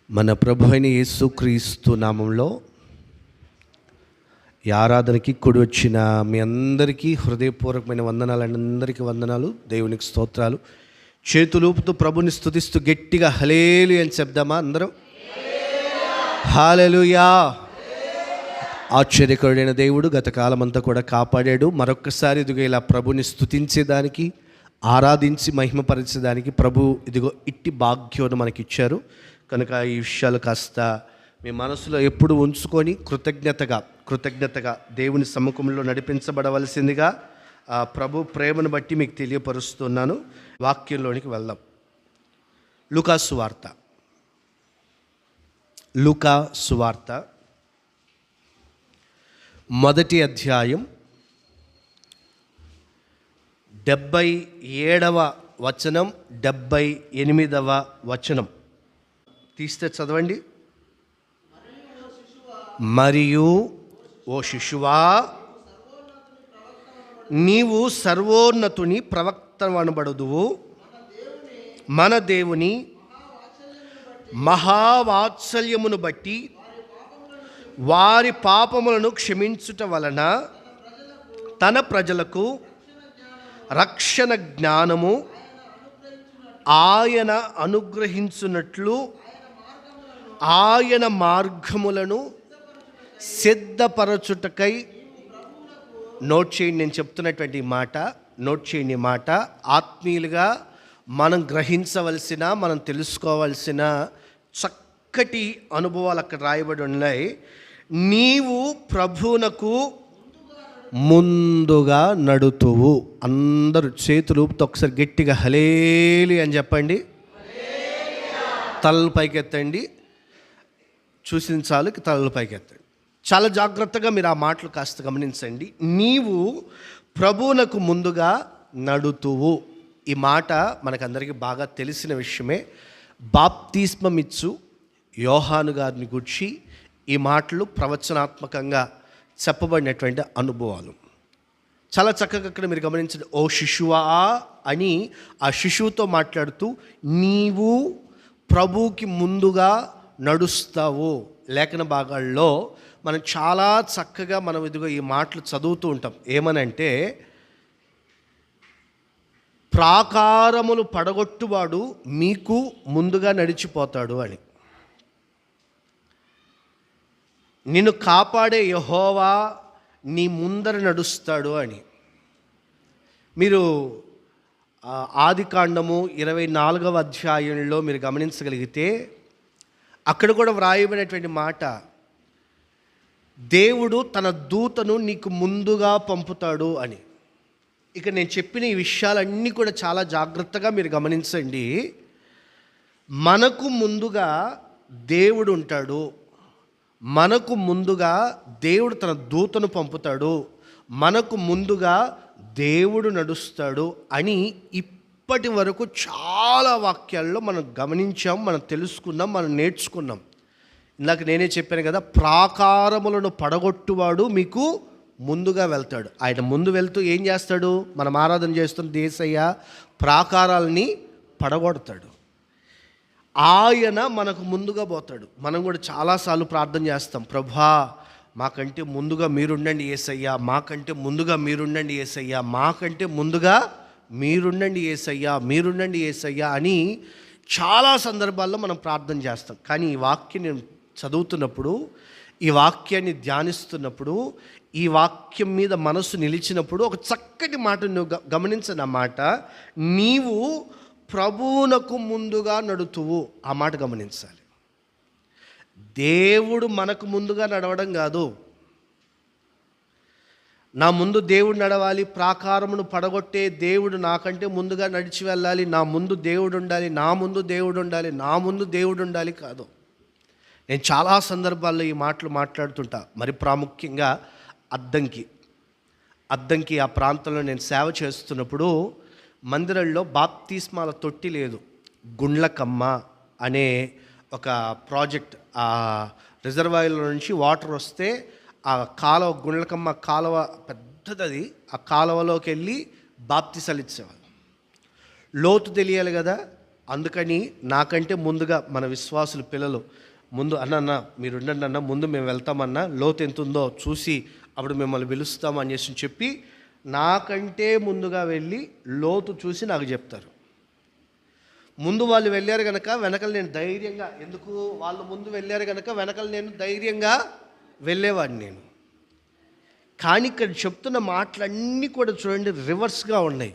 మన ప్రభు అయిన యేసుక్రీస్తు నామంలో ఈ ఆరాధనకి కూడి వచ్చిన మీ అందరికీ హృదయపూర్వకమైన వందనాలు. అందరికీ వందనాలు, దేవునికి స్తోత్రాలు. చేతులూపుతూ ప్రభుని స్తుతిస్తూ గట్టిగా హల్లెలూయా అని చెప్దామా అందరం? హల్లెలూయా. ఆశ్చర్యకరుడైన దేవుడు గత కాలమంతా కూడా కాపాడాడు. మరొక్కసారి ఇదిగో ఇలా ప్రభుని స్తుతించేదానికి, ఆరాధించి మహిమపరిచేదానికి ప్రభు ఇదిగో ఇట్టి భాగ్యం మనకిచ్చారు. కనుక ఈ విషయాలు కాస్త మీ మనసులో ఎప్పుడు ఉంచుకొని కృతజ్ఞతగా దేవుని సముఖంలో నడిపించబడవలసిందిగా ప్రభు ప్రేమను బట్టి మీకు తెలియపరుస్తున్నాను. వాక్యంలోనికి వెళ్దాం. లూకా సువార్త మొదటి అధ్యాయం 77వ వచనం, 78వ వచనం తీస్తే చదవండి. మరియు ఓ శిశువా, నీవు సర్వోన్నతుని ప్రవక్తవనబడుదువు, మన దేవుని మహావాత్సల్యమును బట్టి వారి పాపములను క్షమించుట వలన తన ప్రజలకు రక్షణ జ్ఞానము ఆయన అనుగ్రహించున్నట్లు ఆయన మార్గములను సిద్ధపరచుటకై. నోట్ చేయండి, నేను చెప్తున్నటువంటి మాట నోట్ చేయండి. మాట ఆత్మీయులుగా మనం గ్రహించవలసిన, మనం తెలుసుకోవాల్సిన చక్కటి అనుభవాలు అక్కడ రాయబడి ఉన్నాయి. నీవు ప్రభువునకు ముందుగా నడుతువు. అందరూ చేతులు ఊపుతూ ఒకసారి గట్టిగా హల్లెలూయా అని చెప్పండి. తలలు పైకెత్తండి. చూసిన చాలు, తలలు పైకెత్తండి. చాలా జాగ్రత్తగా మీరు ఆ మాటలు కాస్త గమనించండి. నీవు ప్రభువునకు ముందుగా నడుతువు. ఈ మాట మనకందరికీ బాగా తెలిసిన విషయమే. బాప్తిస్మం ఇచ్చు యోహాను గారిని గూర్చి ఈ మాటలు ప్రవచనాత్మకంగా చెప్పబడినటువంటి అనుభవాలు. చాలా చక్కగా అక్కడ మీరు గమనించండి. ఓ శిశువా అని ఆ శిశువుతో మాట్లాడుతూ నీవు ప్రభువుకి ముందుగా నడుస్తావు. లేఖన భాగాల్లో మనం చాలా చక్కగా మనం ఇదిగో ఈ మాటలు చదువుతూ ఉంటాం. ఏమనంటే, ప్రాకారములు పడగొట్టువాడు మీకు ముందుగా నడిచిపోతాడు అని, నిన్ను కాపాడే యెహోవా నీ ముందర నడుస్తాడు అని. మీరు ఆదికాండము 24వ అధ్యాయంలో మీరు గమనించగలిగితే అక్కడ కూడా వ్రాయబడినటువంటి మాట, దేవుడు తన దూతను నీకు ముందుగా పంపుతాడు అని. ఇక నేను చెప్పిన ఈ విషయాలన్నీ కూడా చాలా జాగ్రత్తగా మీరు గమనించండి. మనకు ముందుగా దేవుడు ఉంటాడు, మనకు ముందుగా దేవుడు తన దూతను పంపుతాడు, మనకు ముందుగా దేవుడు నడుస్తాడు అని ఇప్పటి వరకు చాలా వాక్యాల్లో మనం గమనించాం, మనం తెలుసుకున్నాం, మనం నేర్చుకున్నాం. ఇందాక నేనే చెప్పాను కదా, ప్రాకారములను పడగొట్టువాడు మీకు ముందుగా వెళ్తాడు. ఆయన ముందు వెళ్తూ ఏం చేస్తాడు? మనం ఆరాధన చేస్తున్న యేసయ్య ప్రాకారాలని పడగొడతాడు. ఆయన మనకు ముందుగా పోతాడు. మనం కూడా చాలాసార్లు ప్రార్థన చేస్తాం, ప్రభా మాకంటే ముందుగా మీరుండండి యేసయ్యా, మాకంటే ముందుగా మీరుండండి యేసయ్యా, మాకంటే ముందుగా మీరుండండి యేసయ్యా, మీరుండండి యేసయ్యా అని చాలా సందర్భాల్లో మనం ప్రార్థన చేస్తాం. కానీ ఈ వాక్యం నేను చదువుతున్నప్పుడు, ఈ వాక్యాన్ని ధ్యానిస్తున్నప్పుడు, ఈ వాక్యం మీద మనసు నిలిచినప్పుడు ఒక చక్కటి మాట నువ్వు గమనించిన మాట, నీవు ప్రభువునకు ముందుగా నడుతువు. ఆ మాట గమనించాలి. దేవుడు మనకు ముందుగా నడవడం కాదు. నా ముందు దేవుడు నడవాలి, ప్రాకారమును పడగొట్టే దేవుడు నాకంటే ముందుగా నడిచి వెళ్ళాలి, నా ముందు దేవుడు ఉండాలి, నా ముందు దేవుడు ఉండాలి, నా ముందు దేవుడు ఉండాలి కాదు. నేను చాలా సందర్భాల్లో ఈ మాటలు మాట్లాడుతుంటా. మరి ప్రాముఖ్యంగా అద్దంకి ఆ ప్రాంతంలో నేను సేవ చేస్తున్నప్పుడు మందిరంలో బాప్తిస్మాల తొట్టి లేదు. గుండ్లకమ్మ అనే ఒక ప్రాజెక్ట్, ఆ రిజర్వాయర్లో నుంచి వాటర్ వస్తే ఆ కాలువ, గుండ్లకమ్మ కాలువ పెద్దది, ఆ కాలువలోకి వెళ్ళి బాప్తిసాలు ఇచ్చేవాళ్ళు. లోతు తెలియాలి కదా, అందుకని నాకంటే ముందుగా మన విశ్వాసుల పిల్లలు ముందు అన్న మీరు ఉండండి అన్న, ముందు మేము వెళ్తామన్నా, లోతు ఎంత ఉందో చూసి అప్పుడు మిమ్మల్ని పిలుస్తాం అనేసి చెప్పి నాకంటే ముందుగా వెళ్ళి లోతు చూసి నాకు చెప్తారు. ముందు వాళ్ళు వెళ్ళారు కనుక వెనకలు నేను ధైర్యంగా, ఎందుకు వాళ్ళు ముందు వెళ్ళారు కనుక వెనకలు నేను ధైర్యంగా వెళ్ళేవాడిని నేను. కానీ ఇక్కడ చెప్తున్న మాటలన్నీ కూడా చూడండి రివర్స్గా ఉన్నాయి.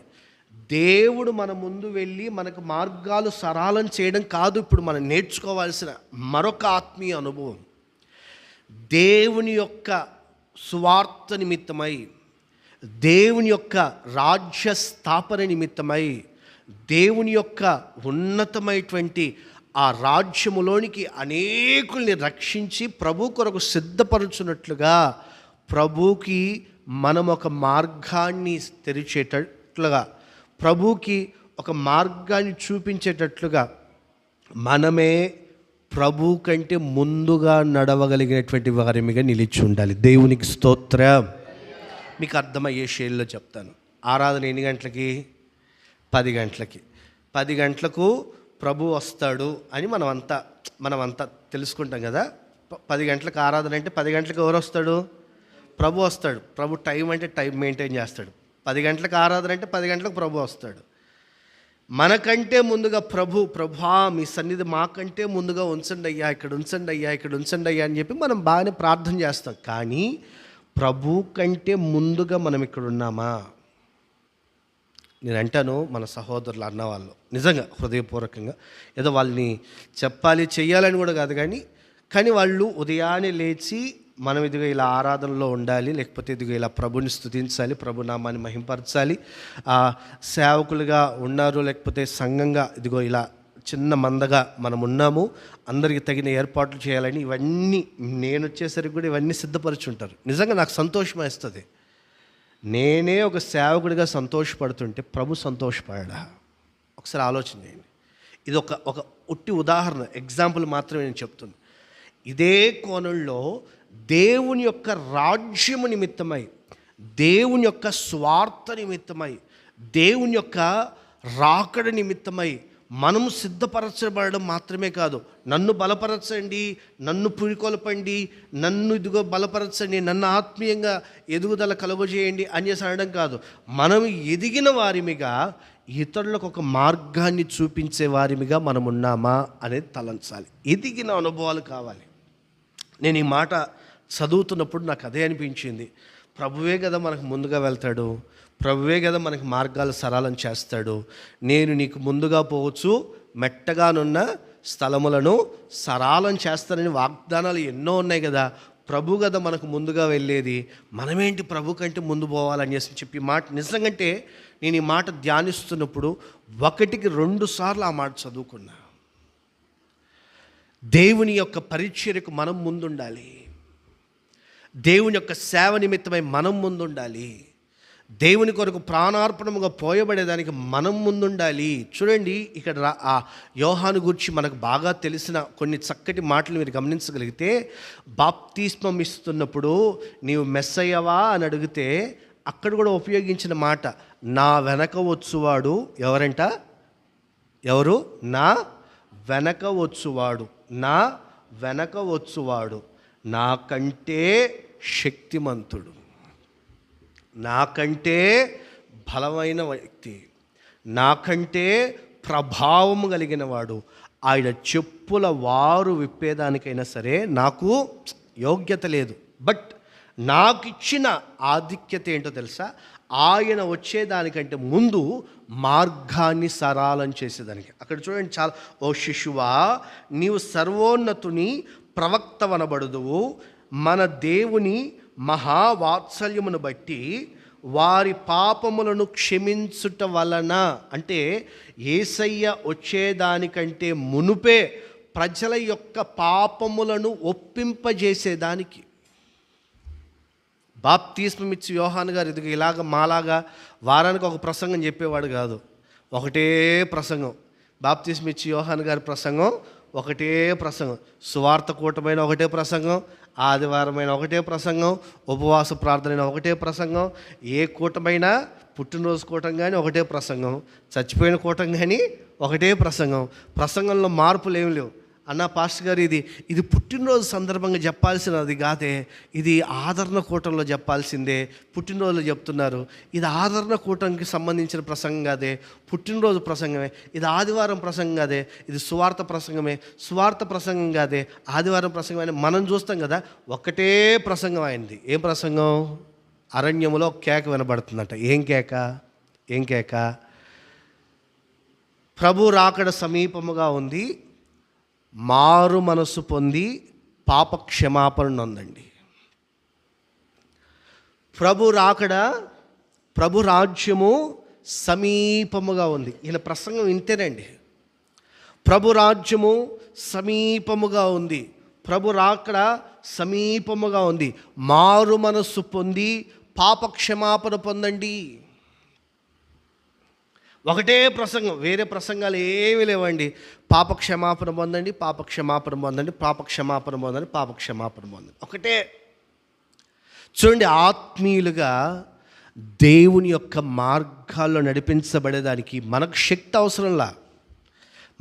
దేవుడు మన ముందు వెళ్ళి మనకు మార్గాలు సరళం చేయడం కాదు ఇప్పుడు మనం నేర్చుకోవాల్సిన మరొక ఆత్మీయ అనుభవం. దేవుని యొక్క సువార్త నిమిత్తమై, దేవుని యొక్క రాజ్య స్థాపన నిమిత్తమై, దేవుని యొక్క ఉన్నతమైనటువంటి ఆ రాజ్యములోనికి అనేకుల్ని రక్షించి ప్రభు కొరకు సిద్ధపరచున్నట్లుగా ప్రభుకి మనం ఒక మార్గాన్ని తెరిచేటట్లుగా, ప్రభుకి ఒక మార్గాన్ని చూపించేటట్లుగా మనమే ప్రభు కంటే ముందుగా నడవగలిగినటువంటి వారిగా నిలిచి ఉండాలి. దేవునికి స్తోత్రం. మీకు అర్థమయ్యే శైలిలో చెప్తాను. ఆరాధన ఎన్ని గంటలకి? 10 గంటలకి. 10 గంటలకు ప్రభు వస్తాడు అని మనమంతా తెలుసుకుంటాం కదా. 10 గంటలకు ఆరాధన అంటే 10 గంటలకు ఎవరు వస్తాడు? ప్రభు వస్తాడు. ప్రభు టైం అంటే టైం మెయింటైన్ చేస్తాడు. 10 గంటలకు ఆరాధన అంటే 10 గంటలకు ప్రభు వస్తాడు. మనకంటే ముందుగా ప్రభా మీ సన్నిధి మాకంటే ముందుగా ఉంచండి అయ్యా, ఇక్కడ ఉంచండి అయ్యా, ఇక్కడ ఉంచండి అయ్యా అని చెప్పి మనం బాగానే ప్రార్థన చేస్తాం. కానీ ప్రభు కంటే ముందుగా మనం ఇక్కడ ఉన్నామా? నేను అంటాను, మన సహోదరులు అన్నవాళ్ళు నిజంగా హృదయపూర్వకంగా, ఏదో వాళ్ళని చెప్పాలి చెయ్యాలని కూడా కాదు, కానీ వాళ్ళు ఉదయాన్నే లేచి మనం ఇదిగో ఇలా ఆరాధనలో ఉండాలి, లేకపోతే ఇదిగో ఇలా ప్రభుని స్తుతించాలి, ప్రభు నామాన్ని మహింపరచాలి, సేవకులుగా ఉన్నారు, లేకపోతే సంఘంగా ఇదిగో ఇలా చిన్న మందగా మనం ఉన్నాము, అందరికీ తగిన ఏర్పాట్లు చేయాలని ఇవన్నీ నేను వచ్చేసరికి కూడా ఇవన్నీ సిద్ధపరుచుంటారు. నిజంగా నాకు సంతోషం వేస్తుంది. నేనే ఒక సేవకుడిగా సంతోషపడుతుంటే ప్రభు సంతోషపడా? ఒకసారి ఆలోచన చేయండి. ఇది ఒక ఉట్టి ఉదాహరణ, ఎగ్జాంపుల్ మాత్రమే నేను చెప్తుంది. ఇదే కోణంలో దేవుని యొక్క రాజ్యము నిమిత్తమై, దేవుని యొక్క స్వార్థ నిమిత్తమై, దేవుని యొక్క రాకడ నిమిత్తమై మనము సిద్ధపరచబడడం మాత్రమే కాదు, నన్ను బలపరచండి, నన్ను పురికొల్పండి, నన్ను ఇదిగో బలపరచండి, నన్ను ఆత్మీయంగా ఎదుగుదల కలుగజేయండి అని అనడం కాదు. మనం ఎదిగిన వారిమిగా ఇతరులకు ఒక మార్గాన్ని చూపించే వారిమిగా మనం ఉన్నామా అనేది తలంచాలి. ఎదిగిన అనుభవాలు కావాలి. నేను ఈ మాట చదువుతున్నప్పుడు నాకు అదే అనిపించింది. ప్రభువే కదా మనకు ముందుగా వెళ్తాడు, ప్రభువే కదా మనకు మార్గాలు సరళం చేస్తాడు. నేను నీకు ముందుగా పోవచ్చు, మెట్టగానున్న స్థలములను సరళం చేస్తానని వాగ్దానాలు ఎన్నో ఉన్నాయి కదా. ప్రభు కదా మనకు ముందుగా వెళ్ళేది, మనమేంటి ప్రభు కంటే ముందు పోవాలని చెప్పి మాట నిజంగంటే నేను ఈ మాట ధ్యానిస్తున్నప్పుడు 1కి 2 సార్లు ఆ మాట చదువుకున్నా. దేవుని యొక్క పరిచర్యకు మనం ముందుండాలి, దేవుని యొక్క సేవ నిమిత్తమై మనం ముందుండాలి, దేవుని కొరకు ప్రాణార్పణముగా పోయబడేదానికి మనం ముందుండాలి. చూడండి, ఇక్కడ ఆ యోహాను గురించి మనకు బాగా తెలిసిన కొన్ని చక్కటి మాటలు మీరు గమనించగలిగితే, బాప్తిస్మం ఇస్తున్నప్పుడు నీవు మెస్సయ్యవా అని అడిగితే అక్కడ కూడా ఉపయోగించిన మాట, నా వెనక వచ్చువాడు ఎవరంట? ఎవరు? నా వెనక వచ్చువాడు, నా వెనక వచ్చువాడు నాకంటే శక్తిమంతుడు, నాకంటే బలమైన వ్యక్తి, నాకంటే ప్రభావం కలిగిన వాడు. ఆయన చెప్పుల వారు విప్పేదానికైనా సరే నాకు యోగ్యత లేదు. బట్ నాకు ఇచ్చిన ఆధిక్యత ఏంటో తెలుసా? ఆయన వచ్చేదానికంటే ముందు మార్గాన్ని సరళం చేసేదానికి. అక్కడ చూడండి, చాలా, ఓ శిశువా నీవు సర్వోన్నతుని ప్రవక్త వనబడుదువు, మన దేవుని మహావాత్సల్యమును బట్టి వారి పాపములను క్షమించుట వలన, అంటే యేసయ్య వచ్చేదానికంటే మునుపే ప్రజల యొక్క పాపములను ఒప్పింపజేసేదానికి. బాప్తిస్మం ఇచ్చి యోహాను గారు ఇదిగో ఇలాగ మాలాగా వారానికి ఒక ప్రసంగం చెప్పేవాడు కాదు, ఒకటే ప్రసంగం. బాప్తిస్మ ఇచ్చి యోహాను గారి ప్రసంగం ఒకటే ప్రసంగం, సువార్త కూటమైన ఒకటే ప్రసంగం, ఆదివారమైన ఒకటే ప్రసంగం, ఉపవాస ప్రార్థన ఒకటే ప్రసంగం, ఏ కూటమైనా పుట్టినరోజు కూటం కానీ ఒకటే ప్రసంగం, చచ్చిపోయిన కూటం కానీ ఒకటే ప్రసంగం. ప్రసంగంలో మార్పులు ఏమి లేవు. అన్న పాస్టర్ గారు ఇది పుట్టినరోజు సందర్భంగా చెప్పాల్సినది కాదే, ఇది ఆదరణ కూటంలో చెప్పాల్సిందే, పుట్టినరోజులో చెప్తున్నారు. ఇది ఆదరణ కూటంకి సంబంధించిన ప్రసంగం కాదే, పుట్టినరోజు ప్రసంగమే. ఇది ఆదివారం ప్రసంగం కాదే, ఇది సువార్త ప్రసంగమే. సువార్త ప్రసంగం కాదే, ఆదివారం ప్రసంగం అని మనం చూస్తాం కదా. ఒక్కటే ప్రసంగం అయింది. ఏం ప్రసంగం? అరణ్యములో కేక వినబడుతుందట. ఏం కేక? ప్రభు రాకడ సమీపముగా ఉంది, మారు మనసు పొంది పాప క్షమాపణ నొందండి. ప్రభు రాకడ, ప్రభు రాజ్యము సమీపముగా ఉంది. ఈయన ప్రసంగం ఇంతేనండి. ప్రభు రాజ్యము సమీపముగా ఉంది, ప్రభు రాకడ సమీపముగా ఉంది, మారు మనస్సు పొంది పాప క్షమాపణ పొందండి. ఒకటే ప్రసంగం, వేరే ప్రసంగాలు ఏమీ లేవండి. పాప క్షమాపణ పొందండి, పాప క్షమాపణ పొందండి, పాప క్షమాపణ పొందండి, పాప క్షమాపణ పొందండి. ఒకటే. చూడండి, ఆత్మీయులుగా దేవుని యొక్క మార్గాల్లో నడిపించబడేదానికి మనకు శక్తి అవసరంలా,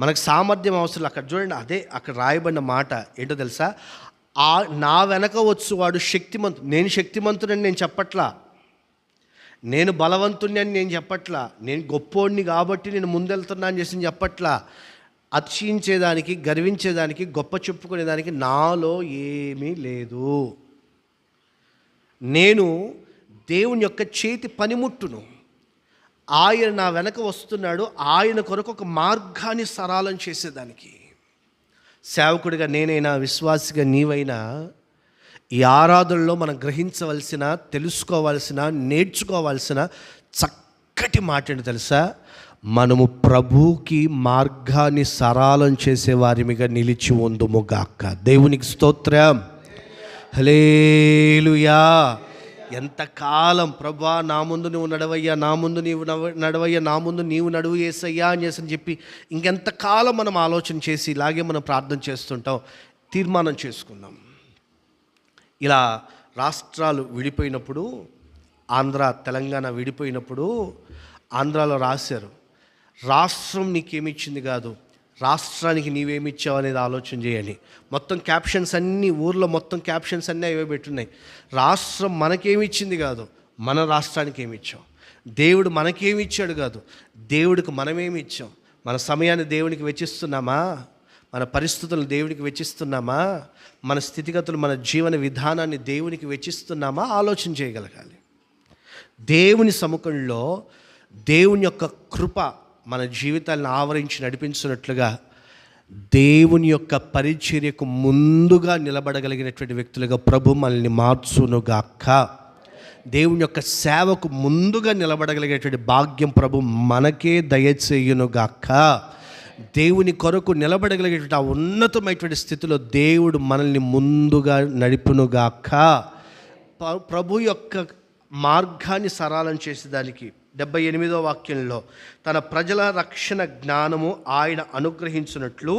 మనకు సామర్థ్యం అవసరం. అక్కడ చూడండి, అక్కడ రాయబడిన మాట ఏంటో తెలుసా? నా వెనక వచ్చువాడు శక్తిమంతుడు. నేను శక్తిమంతుడని నేను చెప్పట్లా, నేను బలవంతుని అని నేను చెప్పట్లా, నేను గొప్పోడిని కాబట్టి నేను ముందెళ్తున్నా అని చేసి చెప్పట్లా. అతిశయించేదానికి, గర్వించేదానికి, గొప్ప చెప్పుకునేదానికి నాలో ఏమీ లేదు. నేను దేవుని యొక్క చేతి పనిముట్టును. ఆయన నా వెనక వస్తున్నాడు, ఆయన కొరకు ఒక మార్గాన్ని సరళం చేసేదానికి. సేవకుడిగా నేనైనా, విశ్వాసిగా నీవైనా, ఈ ఆరాధనలో మనం గ్రహించవలసిన, తెలుసుకోవాల్సిన, నేర్చుకోవాల్సిన చక్కటి మాట ఏంటో తెలుసా? మనము ప్రభువుకి మార్గాన్ని సరళం చేసేవారిమిగా నిలిచి ఉందుముగాక. దేవునికి స్తోత్రం, హల్లెలూయా. ఎంతకాలం ప్రభువా నా ముందు నువ్వు నడవయ్యా, నా ముందు నీవు నడవయ్యా, నా ముందు నీవు నడువు యేసయ్యా అని చెప్పి ఇంకెంతకాలం మనం ఆలోచన చేసి ఇలాగే మనం ప్రార్థన చేస్తుంటాం. తీర్మానం చేసుకుందాం. ఇలా రాష్ట్రాలు విడిపోయినప్పుడు, ఆంధ్ర తెలంగాణ విడిపోయినప్పుడు ఆంధ్రాలో రాశారు, రాష్ట్రం నీకేమిచ్చింది కాదు, రాష్ట్రానికి నీవేమిచ్చావు అనేది ఆలోచన చేయని. మొత్తం క్యాప్షన్స్ అన్నీ, ఊర్లో మొత్తం క్యాప్షన్స్ అన్నీ అవే పెట్టున్నాయి. రాష్ట్రం మనకేమిచ్చింది కాదు, మన రాష్ట్రానికి ఏమిచ్చాం. దేవుడు మనకేమిచ్చాడు కాదు, దేవుడికి మనమేమి ఇచ్చాం. మన సమయాన్ని దేవునికి వెచ్చిస్తున్నామా? మన పరిస్థితులను దేవునికి వెచ్చిస్తున్నామా? మన స్థితిగతులు, మన జీవన విధానాన్ని దేవునికి వెచ్చిస్తున్నామా? ఆలోచన చేయగలగాలి. దేవుని సముఖంలో దేవుని యొక్క కృప మన జీవితాలను ఆవరించి నడిపించినట్లుగా దేవుని యొక్క పరిచర్యకు ముందుగా నిలబడగలిగినటువంటి వ్యక్తులుగా ప్రభు మనల్ని మార్చునుగాక. దేవుని యొక్క సేవకు ముందుగా నిలబడగలిగేటువంటి భాగ్యం ప్రభు మనకే దయచేయునుగాక. దేవుని కొరకు నిలబడగలిగేటువంటి ఆ ఉన్నతమైనటువంటి స్థితిలో దేవుడు మనల్ని ముందుగా నడిపునుగాక. ప్రభు యొక్క మార్గాన్ని సరళం చేసేదానికి 78వ వాక్యంలో తన ప్రజల రక్షణ జ్ఞానము ఆయన అనుగ్రహించినట్లు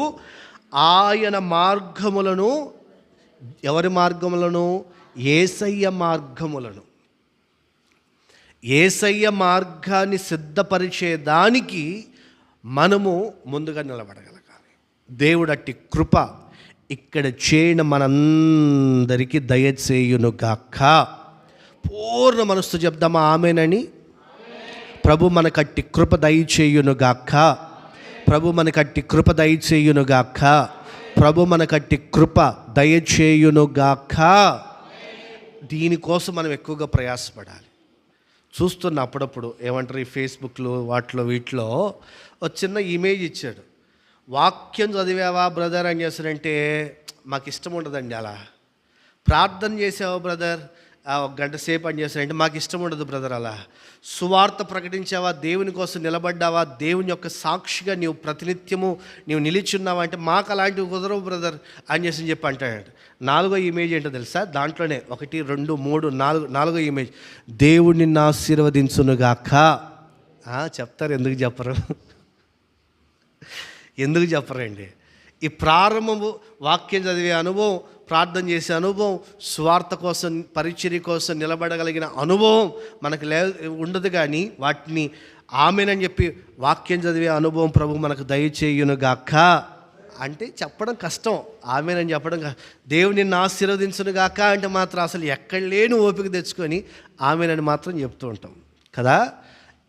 ఆయన మార్గములను, ఎవరి మార్గములను? యేసయ్య మార్గములను, యేసయ్య మార్గాన్ని సిద్ధపరిచేదానికి మనము ముందుగా నిలబడగలగాలి. దేవుడు అట్టి కృప ఇక్కడ చేయని మనందరికీ దయచేయునుగాక. పూర్ణ మనస్సు చెప్దామా ఆమేనని? ప్రభు మనకట్టి కృప దయచేయునుగాక. ప్రభు మనకట్టి కృప దయచేయునుగాక. ప్రభు మనకట్టి కృప దయచేయునుగాక. దీనికోసం మనం ఎక్కువగా ప్రయాసపడాలి. చూస్తున్న అప్పుడప్పుడు ఏమంటారు, ఈ ఫేస్బుక్లో వాటిలో వీటిలో ఒక చిన్న ఇమేజ్ ఇచ్చాడు. వాక్యం చదివావా బ్రదర్ అని చేస్తాడంటే మాకు ఇష్టం ఉండదండి. అలా ప్రార్థన చేసావా బ్రదర్, ఒక గంట సేపు అని చేస్తాడంటే మాకు ఇష్టం ఉండదు బ్రదర్. అలా సువార్త ప్రకటించావా, దేవుని కోసం నిలబడ్డావా, దేవుని యొక్క సాక్షిగా నీవు ప్రతినిత్యము నీవు నిలిచున్నావా అంటే మాకు అలాంటివి కుదరవు బ్రదర్ అని చెప్పి అంటాడు. 4వ ఇమేజ్ ఏంటో తెలుసా? దాంట్లోనే 1, 2, 3, 4వ ఇమేజ్, దేవుడు నిన్ను ఆశీర్వదించునుగాక. చెప్తారు, ఎందుకు చెప్పరు? ఎందుకు చెప్పరండి? ఈ ప్రారంభము వాక్యం చదివే అనుభవం, ప్రార్థన చేసే అనుభవం, స్వార్థ కోసం, పరిచర్య కోసం నిలబడగలిగిన అనుభవం మనకు ఉండదు. కానీ వాటిని ఆమెనని చెప్పి వాక్యం చదివే అనుభవం ప్రభు మనకు దయచేయునుగాక అంటే చెప్పడం కష్టం. ఆమెనని చెప్పడం దేవుని నిన్ను ఆశీర్వదించునుగాక అంటే మాత్రం అసలు ఎక్కడ లేని ఓపిక తెచ్చుకొని ఆమెనని మాత్రం చెప్తూ ఉంటాం కదా.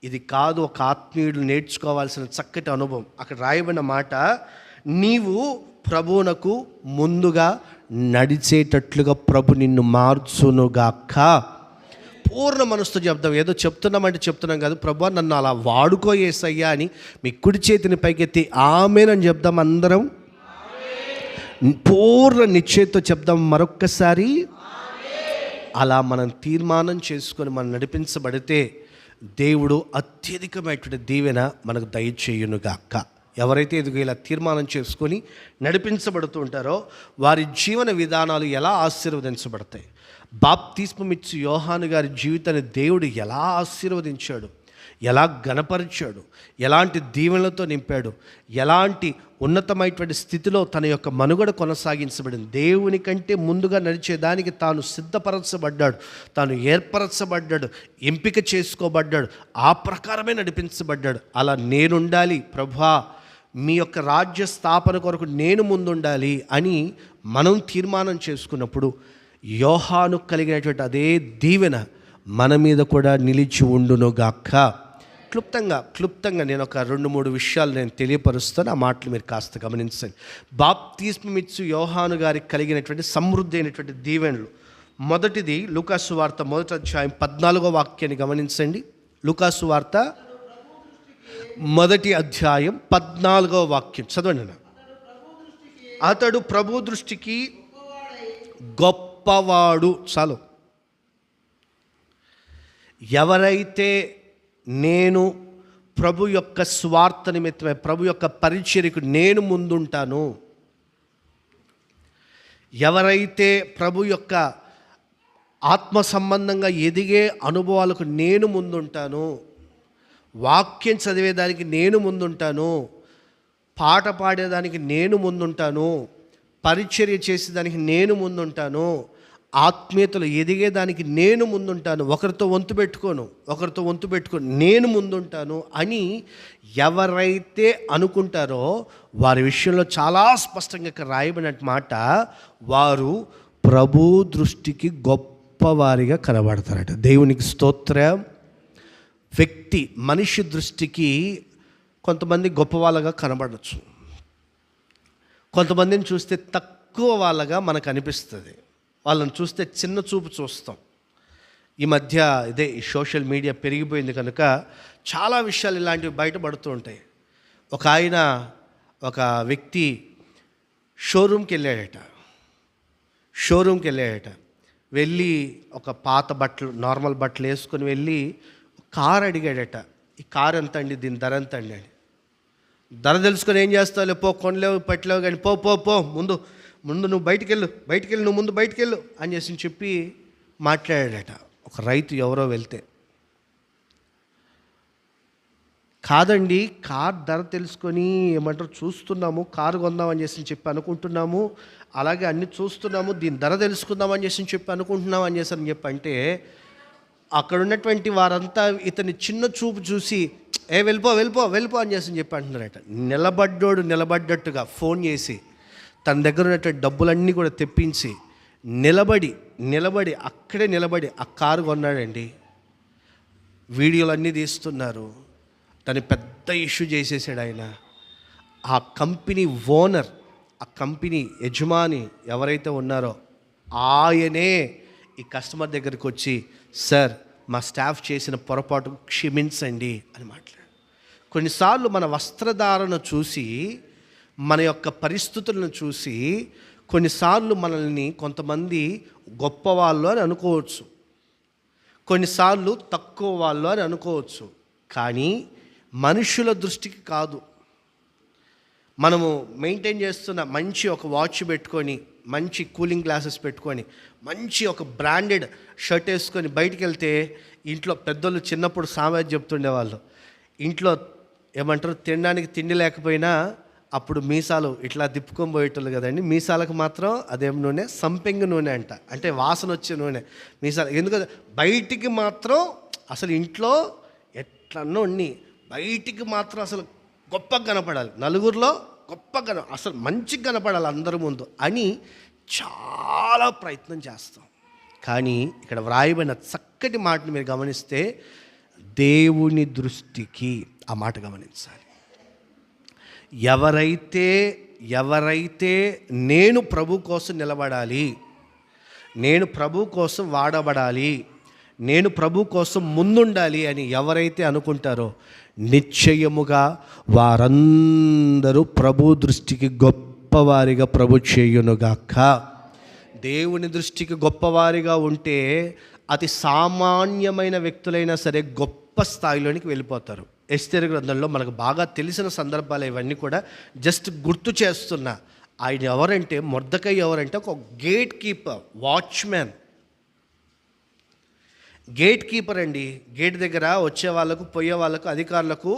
ఇది కాదు ఒక ఆత్మీయుడు నేర్చుకోవాల్సిన చక్కటి అనుభవం. అక్కడ రాయబడిన మాట, నీవు ప్రభువునకు ముందుగా నడిచేటట్లుగా ప్రభు నిన్ను మార్చునుగాక. పూర్ణ మనసుతో చెప్దాం. ఏదో చెప్తున్నామంటే చెప్తున్నాం కాదు, ప్రభు నన్ను అలా వాడుకో యేసయ్యా అని మీ కుడి చేతిని పైకెత్తి ఆమేనని చెప్దాం. అందరం పూర్ణ నిశ్చయంతో చెప్దాం మరొక్కసారి. అలా మనం తీర్మానం చేసుకొని మనం నడిపించబడితే దేవుడు అత్యధికమైనటువంటి దీవెన మనకు దయచేయునుగాక. ఎవరైతే ఎదుగు ఇలా తీర్మానం చేసుకొని నడిపించబడుతూ ఉంటారో వారి జీవన విధానాలు ఎలా ఆశీర్వదించబడతాయి. బాప్తిస్మమిచ్చు యోహాను గారి జీవితాన్ని దేవుడు ఎలా ఆశీర్వదించాడు, ఎలా ఘనపరిచాడు, ఎలాంటి దీవెనలతో నింపాడు, ఎలాంటి ఉన్నతమైనటువంటి స్థితిలో తన యొక్క మనుగడ కొనసాగించబడింది. దేవుని కంటే ముందుగా నడిచేదానికి తాను సిద్ధపరచబడ్డాడు, తాను ఏర్పరచబడ్డాడు, ఎంపిక చేసుకోబడ్డాడు, ఆ ప్రకారమే నడిపించబడ్డాడు. అలా నేనుండాలి ప్రభువా, మీ యొక్క రాజ్య స్థాపన కొరకు నేను ముందుండాలి అని మనం తీర్మానం చేసుకున్నప్పుడు యోహాను కలిగినటువంటి అదే దీవెన మన మీద కూడా నిలిచి ఉండునుగాక. క్లుప్తంగా నేను ఒక 2-3 విషయాలు నేను తెలియపరుస్తాను. ఆ మాటలు మీరు కాస్త గమనించండి. బాప్తిస్మమిచ్చు యోహాను గారికి కలిగినటువంటి సమృద్ధి అయినటువంటి దీవెనలు. మొదటిది లూకాసు వార్త 1వ అధ్యాయం 14వ వాక్యాన్ని గమనించండి. లూకాసు వార్త 1వ అధ్యాయం 14వ వాక్యం చదవండి. అతడు ప్రభు దృష్టికి గొప్పవాడు. చాలు. ఎవరైతే నేను ప్రభు యొక్క స్వార్థ నిమిత్తమై, ప్రభు యొక్క పరిచర్యకు నేను ముందుంటాను, ఎవరైతే ప్రభు యొక్క ఆత్మ సంబంధంగా ఎదిగే అనుభవాలకు నేను ముందుంటాను, వాక్యం చదివేదానికి నేను ముందుంటాను, పాట పాడేదానికి నేను ముందుంటాను, పరిచర్య చేసేదానికి నేను ముందుంటాను, ఆత్మీయతలు ఎదిగేదానికి నేను ముందుంటాను, ఒకరితో వంతు పెట్టుకోను, నేను ముందుంటాను అని ఎవరైతే అనుకుంటారో వారి విషయంలో చాలా స్పష్టంగా ఇక్కడ రాయబడిన మాట, వారు ప్రభు దృష్టికి గొప్పవారిగా కనబడతారట. దేవునికి స్తోత్రం. మనిషి దృష్టికి కొంతమంది గొప్ప వాళ్ళగా కనబడచ్చు, కొంతమందిని చూస్తే తక్కువ వాళ్ళగా మనకు అనిపిస్తుంది, వాళ్ళని చూస్తే చిన్న చూపు చూస్తాం. ఈ మధ్య ఈ సోషల్ మీడియా పెరిగిపోయింది కనుక చాలా విషయాలు ఇలాంటివి బయటపడుతూ ఉంటాయి. ఒక వ్యక్తి షోరూమ్కి వెళ్ళాడట. వెళ్ళి ఒక పాత బట్టలు, నార్మల్ బట్టలు వేసుకొని వెళ్ళి కారు అడిగాడట. ఈ కారు ఎంత అండి, దీని ధర ఎంత అండి అని. ధర తెలుసుకొని ఏం చేస్తావు, పో కొనలేవు పెట్టలేవు కానీ పో ముందు నువ్వు బయటికెళ్ళు నువ్వు ముందు బయటికెళ్ళు అని చెప్పి మాట్లాడాడట. ఒక రైతు ఎవరో వెళ్తే, కాదండి కార్ ధర తెలుసుకొని చూస్తున్నాము, కారు కొందామని చెప్పి అనుకుంటున్నాము, అలాగే అన్ని చూస్తున్నాము, దీని ధర తెలుసుకుందామని చెప్పి అనుకుంటున్నాం అని చెప్పి అంటే, అక్కడ ఉన్నటువంటి వారంతా ఇతని చిన్న చూపు చూసి వెళ్ళిపో అని చెప్పి అంటున్నారట. నిలబడ్డట్టుగా ఫోన్ చేసి తన దగ్గర ఉన్నటువంటి డబ్బులన్నీ కూడా తెప్పించి అక్కడే నిలబడి ఆ కారు కొన్నాడండి. వీడియోలు అన్నీ తీస్తున్నారు, దాన్ని పెద్ద ఇష్యూ చేసేసాడు ఆయన. ఆ కంపెనీ ఓనర్, ఆ కంపెనీ యజమాని ఎవరైతే ఉన్నారో ఆయనే ఈ కస్టమర్ దగ్గరికి వచ్చి, సార్ మా స్టాఫ్ చేసిన పొరపాటు క్షమించండి అని మాట్లాడు. కొన్నిసార్లు మన వస్త్రధారణ చూసి, మన యొక్క పరిస్థితులను చూసి కొన్నిసార్లు మనల్ని కొంతమంది గొప్పవాళ్ళు అని అనుకోవచ్చు, కొన్నిసార్లు తక్కువ వాళ్ళు అని అనుకోవచ్చు. కానీ మనుషుల దృష్టికి కాదు. మనము మెయింటైన్ చేస్తున్న మంచి ఒక వాచ్ పెట్టుకొని, మంచి కూలింగ్ గ్లాసెస్ పెట్టుకొని, మంచి ఒక బ్రాండెడ్ షర్ట్ వేసుకొని బయటికి వెళ్తే, ఇంట్లో పెద్దోళ్ళు చిన్నప్పుడు సామెత చెప్తుండేవాళ్ళు, ఇంట్లో తినడానికి తిండి లేకపోయినా అప్పుడు మీసాలు ఇట్లా తిప్పుకొని పోయేటోళ్ళు కదండి. మీసాలకు మాత్రం అదేం నూనె, సంపెంగ నూనె అంట, అంటే వాసన వచ్చే నూనె మీసాలు. ఎందుకంటే బయటికి మాత్రం అసలు ఇంట్లో ఎట్లన్నో ఉన్ని, బయటికి మాత్రం అసలు గొప్పగా కనపడాలి, నలుగురిలో గొప్పగా అసలు మంచిగా కనపడాలి అందరి ముందు అని చాలా ప్రయత్నం చేస్తాం. కానీ ఇక్కడ వ్రాయబడిన చక్కటి మాటను మీరు గమనిస్తే, దేవుని దృష్టికి, ఆ మాట గమనించాలి, ఎవరైతే నేను ప్రభు కోసం నిలబడాలి, నేను ప్రభు కోసం వాడబడాలి, నేను ప్రభు కోసం ముందుండాలి అని ఎవరైతే అనుకుంటారో నిశ్చయముగా వారందరూ ప్రభు దృష్టికి గొప్పవారిగా ప్రభు చేయునుగాక. దేవుని దృష్టికి గొప్పవారిగా ఉంటే అతి సామాన్యమైన వ్యక్తులైనా సరే గొప్ప స్థాయిలోనికి వెళ్ళిపోతారు. ఎస్తేరు గ్రంథంలో మనకు బాగా తెలిసిన సందర్భాలు ఇవన్నీ కూడా జస్ట్ గుర్తు చేస్తున్నా. ఆయన ఎవరంటే, మొర్దెకై ఎవరంటే ఒక gate keeper, watchman, gate keeper అండి. గేట్ దగ్గర వచ్చే వాళ్ళకు, పోయే వాళ్ళకు, అధికారులకు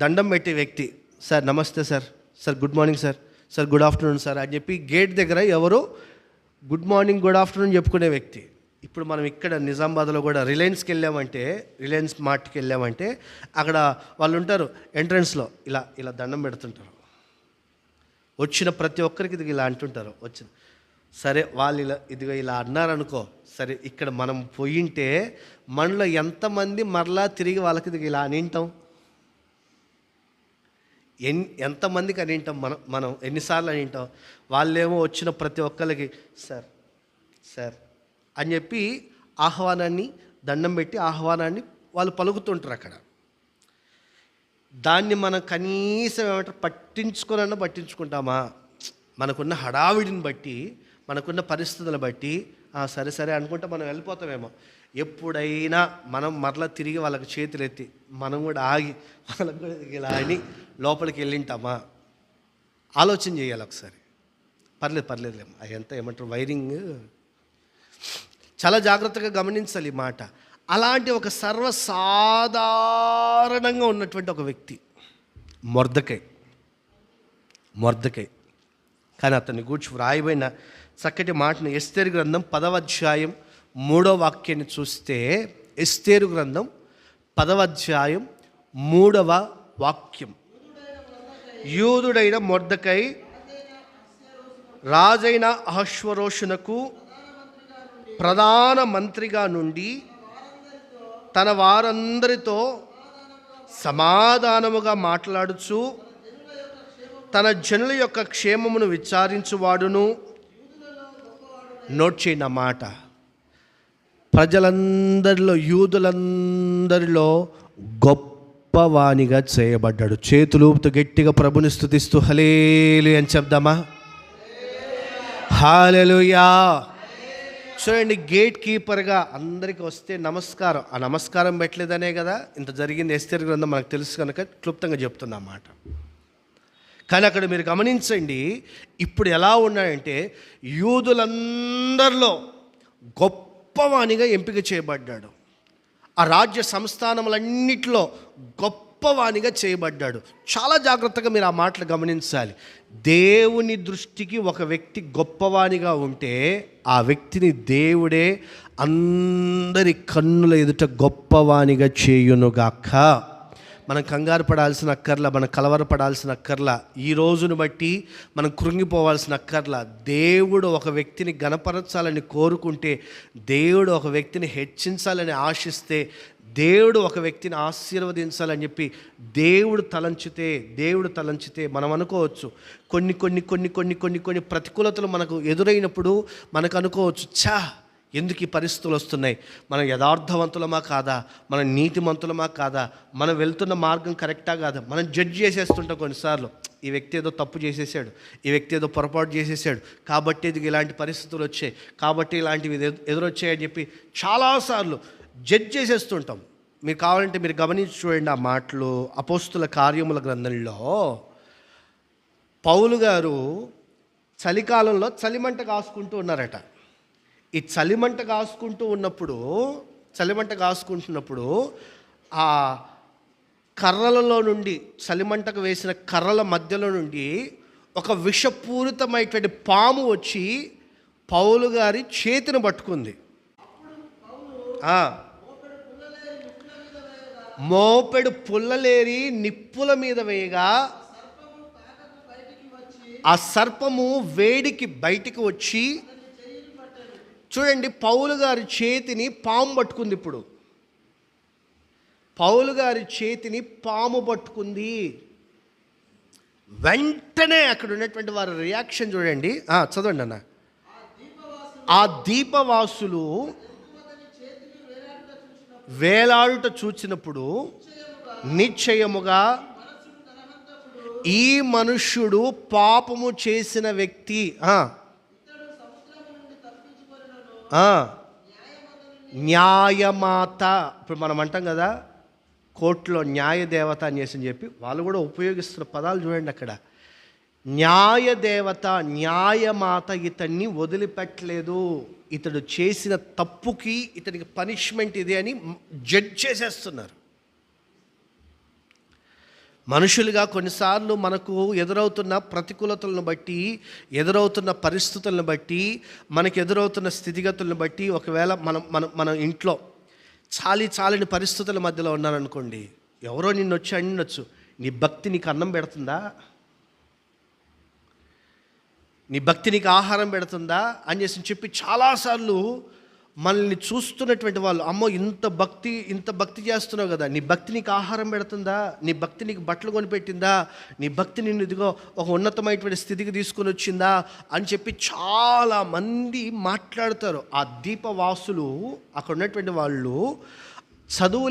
దండం పెట్టే వ్యక్తి. సార్ నమస్తే sir, sir good morning sir, sir good afternoon sir అని చెప్పి గేట్ దగ్గర ఎవరు గుడ్ మార్నింగ్ గుడ్ ఆఫ్టర్నూన్ చెప్పుకునే వ్యక్తి. ఇప్పుడు మనం ఇక్కడ నిజామాబాద్లో కూడా రిలయన్స్కి వెళ్ళామంటే, రిలయన్స్ మార్ట్కి వెళ్ళామంటే అక్కడ వాళ్ళు ఉంటారు ఎంట్రన్స్లో, ఇలా దండం పెడుతుంటారు. వచ్చిన ప్రతి ఒక్కరికి ఇది ఇలా అంటుంటారు. వచ్చిన సరే వాళ్ళు ఇదిగో ఇలా అన్నారనుకో, సరే ఇక్కడ మనం పోయింటే మనలో ఎంతమంది మరలా తిరిగి వాళ్ళకి ఇది ఇలా అనింటాం, ఎంతమందికి అనింటాం, మనం ఎన్నిసార్లు అనింటాం. వాళ్ళేమో వచ్చిన ప్రతి ఒక్కరికి సార్ సార్ అని చెప్పి ఆహ్వానాన్ని, దండం పెట్టి ఆహ్వానాన్ని వాళ్ళు పలుకుతుంటారు అక్కడ. దాన్ని మనం కనీసం ఏమంటారు పట్టించుకుంటామా? మనకున్న హడావిడిని బట్టి, మనకున్న పరిస్థితులను బట్టి సరే సరే అనుకుంటా మనం వెళ్ళిపోతామేమో. ఎప్పుడైనా మనం మరలా తిరిగి వాళ్ళకి చేతులు ఎత్తి మనం కూడా ఆగి వాళ్ళకి కూడా ఇలా అని లోపలికి వెళ్ళింటామా? ఆలోచన చేయాలి ఒకసారి. పర్లేదులేమో అదంతా ఏమంటారు వైరింగ్, చాలా జాగ్రత్తగా గమనించాలి ఈ మాట. అలాంటి ఒక సర్వసాధారణంగా ఉన్నటువంటి ఒక వ్యక్తి మొర్దెకై. కానీ అతన్ని గూర్చి వ్రాయబడిన చక్కటి మాటను ఎస్తేరు గ్రంథం 10వ అధ్యాయం 3వ వాక్యాన్ని చూస్తే, ఎస్తేరు గ్రంథం 10వ అధ్యాయం 3వ వాక్యం, యూదుడైన మొర్దెకై రాజైన అహష్వేరోషునకు ప్రధాన మంత్రిగా నుండి తన వారందరితో సమాధానముగా మాట్లాడుచు తన జనుల యొక్క క్షేమమును విచారించువాడును. నోట్ చేయండి ఆ మాట. ప్రజలందరిలో, యూదులందరిలో గొప్పవానిగా చేయబడ్డాడు. చేతులూపుతూ గట్టిగా ప్రభుని స్తుతిస్తూ హల్లెలూయా అని చెప్దామా? హల్లెలూయా. చూడండి, గేట్ కీపర్గా అందరికీ వస్తే నమస్కారం, ఆ నమస్కారం పెట్టలేదనే కదా ఇంత జరిగింది. ఎస్తేరు గ్రంథం మనకు తెలుసు కనుక క్లుప్తంగా చెప్తున్నా మాట. కానీ అక్కడ మీరు గమనించండి, ఇప్పుడు ఎలా ఉన్నాయంటే యూదులందరిలో గొప్పవానిగా ఎంపిక చేయబడ్డాడు. ఆ రాజ్య సంస్థానములన్నిటిలో గొప్పవానిగా చేయబడ్డాడు. చాలా జాగ్రత్తగా మీరు ఆ మాటలు గమనించాలి. దేవుని దృష్టికి ఒక వ్యక్తి గొప్పవానిగా ఉంటే ఆ వ్యక్తిని దేవుడే అందరి కన్నుల ఎదుట గొప్పవానిగా చేయునుగాక. మనం కంగారు పడాల్సిన అక్కర్లా, మనం కలవరపడాల్సిన అక్కర్లా, ఈ రోజును బట్టి మనం కృంగిపోవాల్సిన అక్కర్లా. దేవుడు ఒక వ్యక్తిని గణపరచాలని కోరుకుంటే, దేవుడు ఒక వ్యక్తిని హెచ్చించాలని ఆశిస్తే, దేవుడు ఒక వ్యక్తిని ఆశీర్వదించాలని చెప్పి దేవుడు తలంచితే మనం అనుకోవచ్చు, కొన్ని కొన్ని కొన్ని కొన్ని కొన్ని కొన్ని ప్రతికూలతలు మనకు ఎదురైనప్పుడు మనకు అనుకోవచ్చు, ఎందుకు ఈ పరిస్థితులు వస్తున్నాయి, మనం యథార్థవంతులమా కాదా, మనం నీతిమంతులమా కాదా, మనం వెళ్తున్న మార్గం కరెక్టా కాదా, మనం జడ్జ్ చేసేస్తుంటాం కొన్నిసార్లు. ఈ వ్యక్తి ఏదో తప్పు చేసేసాడు, ఈ వ్యక్తి ఏదో పొరపాటు చేసేసాడు, కాబట్టి ఇది ఇలాంటి పరిస్థితులు వచ్చాయి, కాబట్టి ఇలాంటివి ఎదురొచ్చాయని చెప్పి చాలాసార్లు జడ్జ్ చేసేస్తుంటాం. మీరు కావాలంటే మీరు గమనించి చూడండి ఆ మాటలు. అపోస్తుల కార్యముల గ్రంథంలో పౌలు గారు చలికాలంలో చలిమంట కాసుకుంటూ ఉన్నారట. ఈ చలిమంట కాసుకుంటున్నప్పుడు ఆ కర్రలలో నుండి, చలిమంటకు వేసిన కర్రల మధ్యలో నుండి ఒక విషపూరితమైనటువంటి పాము వచ్చి పౌలు గారి చేతిని పట్టుకుంది. మోపెడు పుల్లలేరి నిప్పుల మీద వేయగా ఆ సర్పము వేడికి బయటికి వచ్చి, చూడండి, పౌలు గారి చేతిని పాము పట్టుకుంది. ఇప్పుడు పౌలు గారి చేతిని పాము పట్టుకుంది. వెంటనే అక్కడ ఉన్నటువంటి వారి రియాక్షన్ చూడండి. చదవండి అన్న. ఆ దీపవాసులు వేలాడుట చూచినప్పుడు నిశ్చయముగా ఈ మనుష్యుడు పాపము చేసిన వ్యక్తి, న్యాయమాత. ఇప్పుడు మనం అంటాం కదా కోర్టులో న్యాయదేవత అని చెప్పి వాళ్ళు కూడా ఉపయోగిస్తున్న పదాలు చూడండి. అక్కడ న్యాయదేవత, న్యాయమాత ఇతన్ని వదిలిపెట్టలేదు. ఇతడు చేసిన తప్పుకి ఇతనికి పనిష్మెంట్ ఇది అని జడ్జ్ చేసేస్తున్నారు. మనుషులుగా కొన్నిసార్లు మనకు ఎదురవుతున్న ప్రతికూలతలను బట్టి, ఎదురవుతున్న పరిస్థితులను బట్టి, మనకు ఎదురవుతున్న స్థితిగతులను బట్టి, ఒకవేళ మన ఇంట్లో చాలని పరిస్థితుల మధ్యలో ఉన్నారనుకోండి, ఎవరో నిన్ను వచ్చి అన్నొచ్చు, నీ భక్తి నీకు అన్నం పెడుతుందా, నీ భక్తి నీకు ఆహారం పెడుతుందా అని చెప్పి చాలాసార్లు మనల్ని చూస్తున్నటువంటి వాళ్ళు, అమ్మో ఇంత భక్తి చేస్తున్నావు కదా, నీ భక్తి నీకు ఆహారం పెడుతుందా, నీ భక్తి నీకు బట్టలు కొనిపెట్టిందా, నీ భక్తి నిన్ను ఇదిగో ఒక ఉన్నతమైనటువంటి స్థితికి తీసుకొని వచ్చిందా అని చెప్పి చాలామంది మాట్లాడతారు. ఆ దీపవాసులు, అక్కడ ఉన్నటువంటి వాళ్ళు చదువు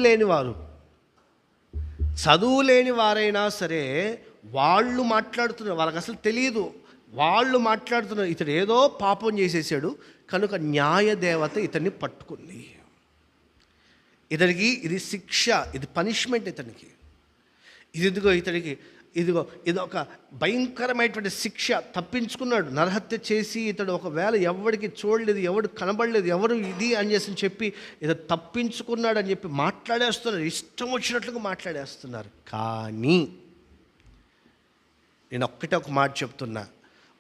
లేని వారైనా సరే వాళ్ళు మాట్లాడుతున్నారు. వాళ్ళకి అసలు తెలియదు. వాళ్ళు మాట్లాడుతున్నారు, ఇతడు ఏదో పాపం చేసేసాడు కనుక న్యాయదేవత ఇతన్ని పట్టుకుంది, ఇతనికి ఇది శిక్ష, ఇది పనిష్మెంట్, ఇతనికి ఇతనికి ఇదొక భయంకరమైనటువంటి శిక్ష. తప్పించుకున్నాడు, నరహత్య చేసి ఇతడు ఒకవేళ ఎవరికి చూడలేదు, ఎవడు కనబడలేదు, ఎవరు ఇది అని చెప్పి ఇతడు తప్పించుకున్నాడు అని చెప్పి మాట్లాడేస్తున్నారు, ఇష్టం వచ్చినట్లుగా మాట్లాడేస్తున్నారు. కానీ నేను ఒక మాట చెప్తున్నా,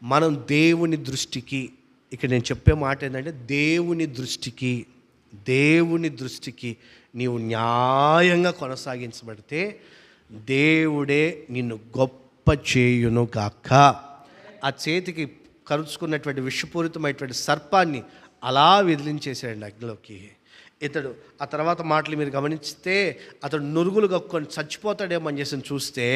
మనం దేవుని దృష్టికి, ఇక్కడ నేను చెప్పే మాట ఏంటంటే దేవుని దృష్టికి నీవు న్యాయంగా కొనసాగించబడితే దేవుడే నిన్ను గొప్ప చేయును గాక. ఆ చేతికి కరుచుకున్నటువంటి విషపూరితమైనటువంటి సర్పాన్ని అలా విదిలించేసాడు అగ్నిలోకి. ఇతడు ఆ తర్వాత మాటలు మీరు గమనిస్తే అతడు నురుగులు కక్కుని చచ్చిపోతాడేమో అని చూస్తే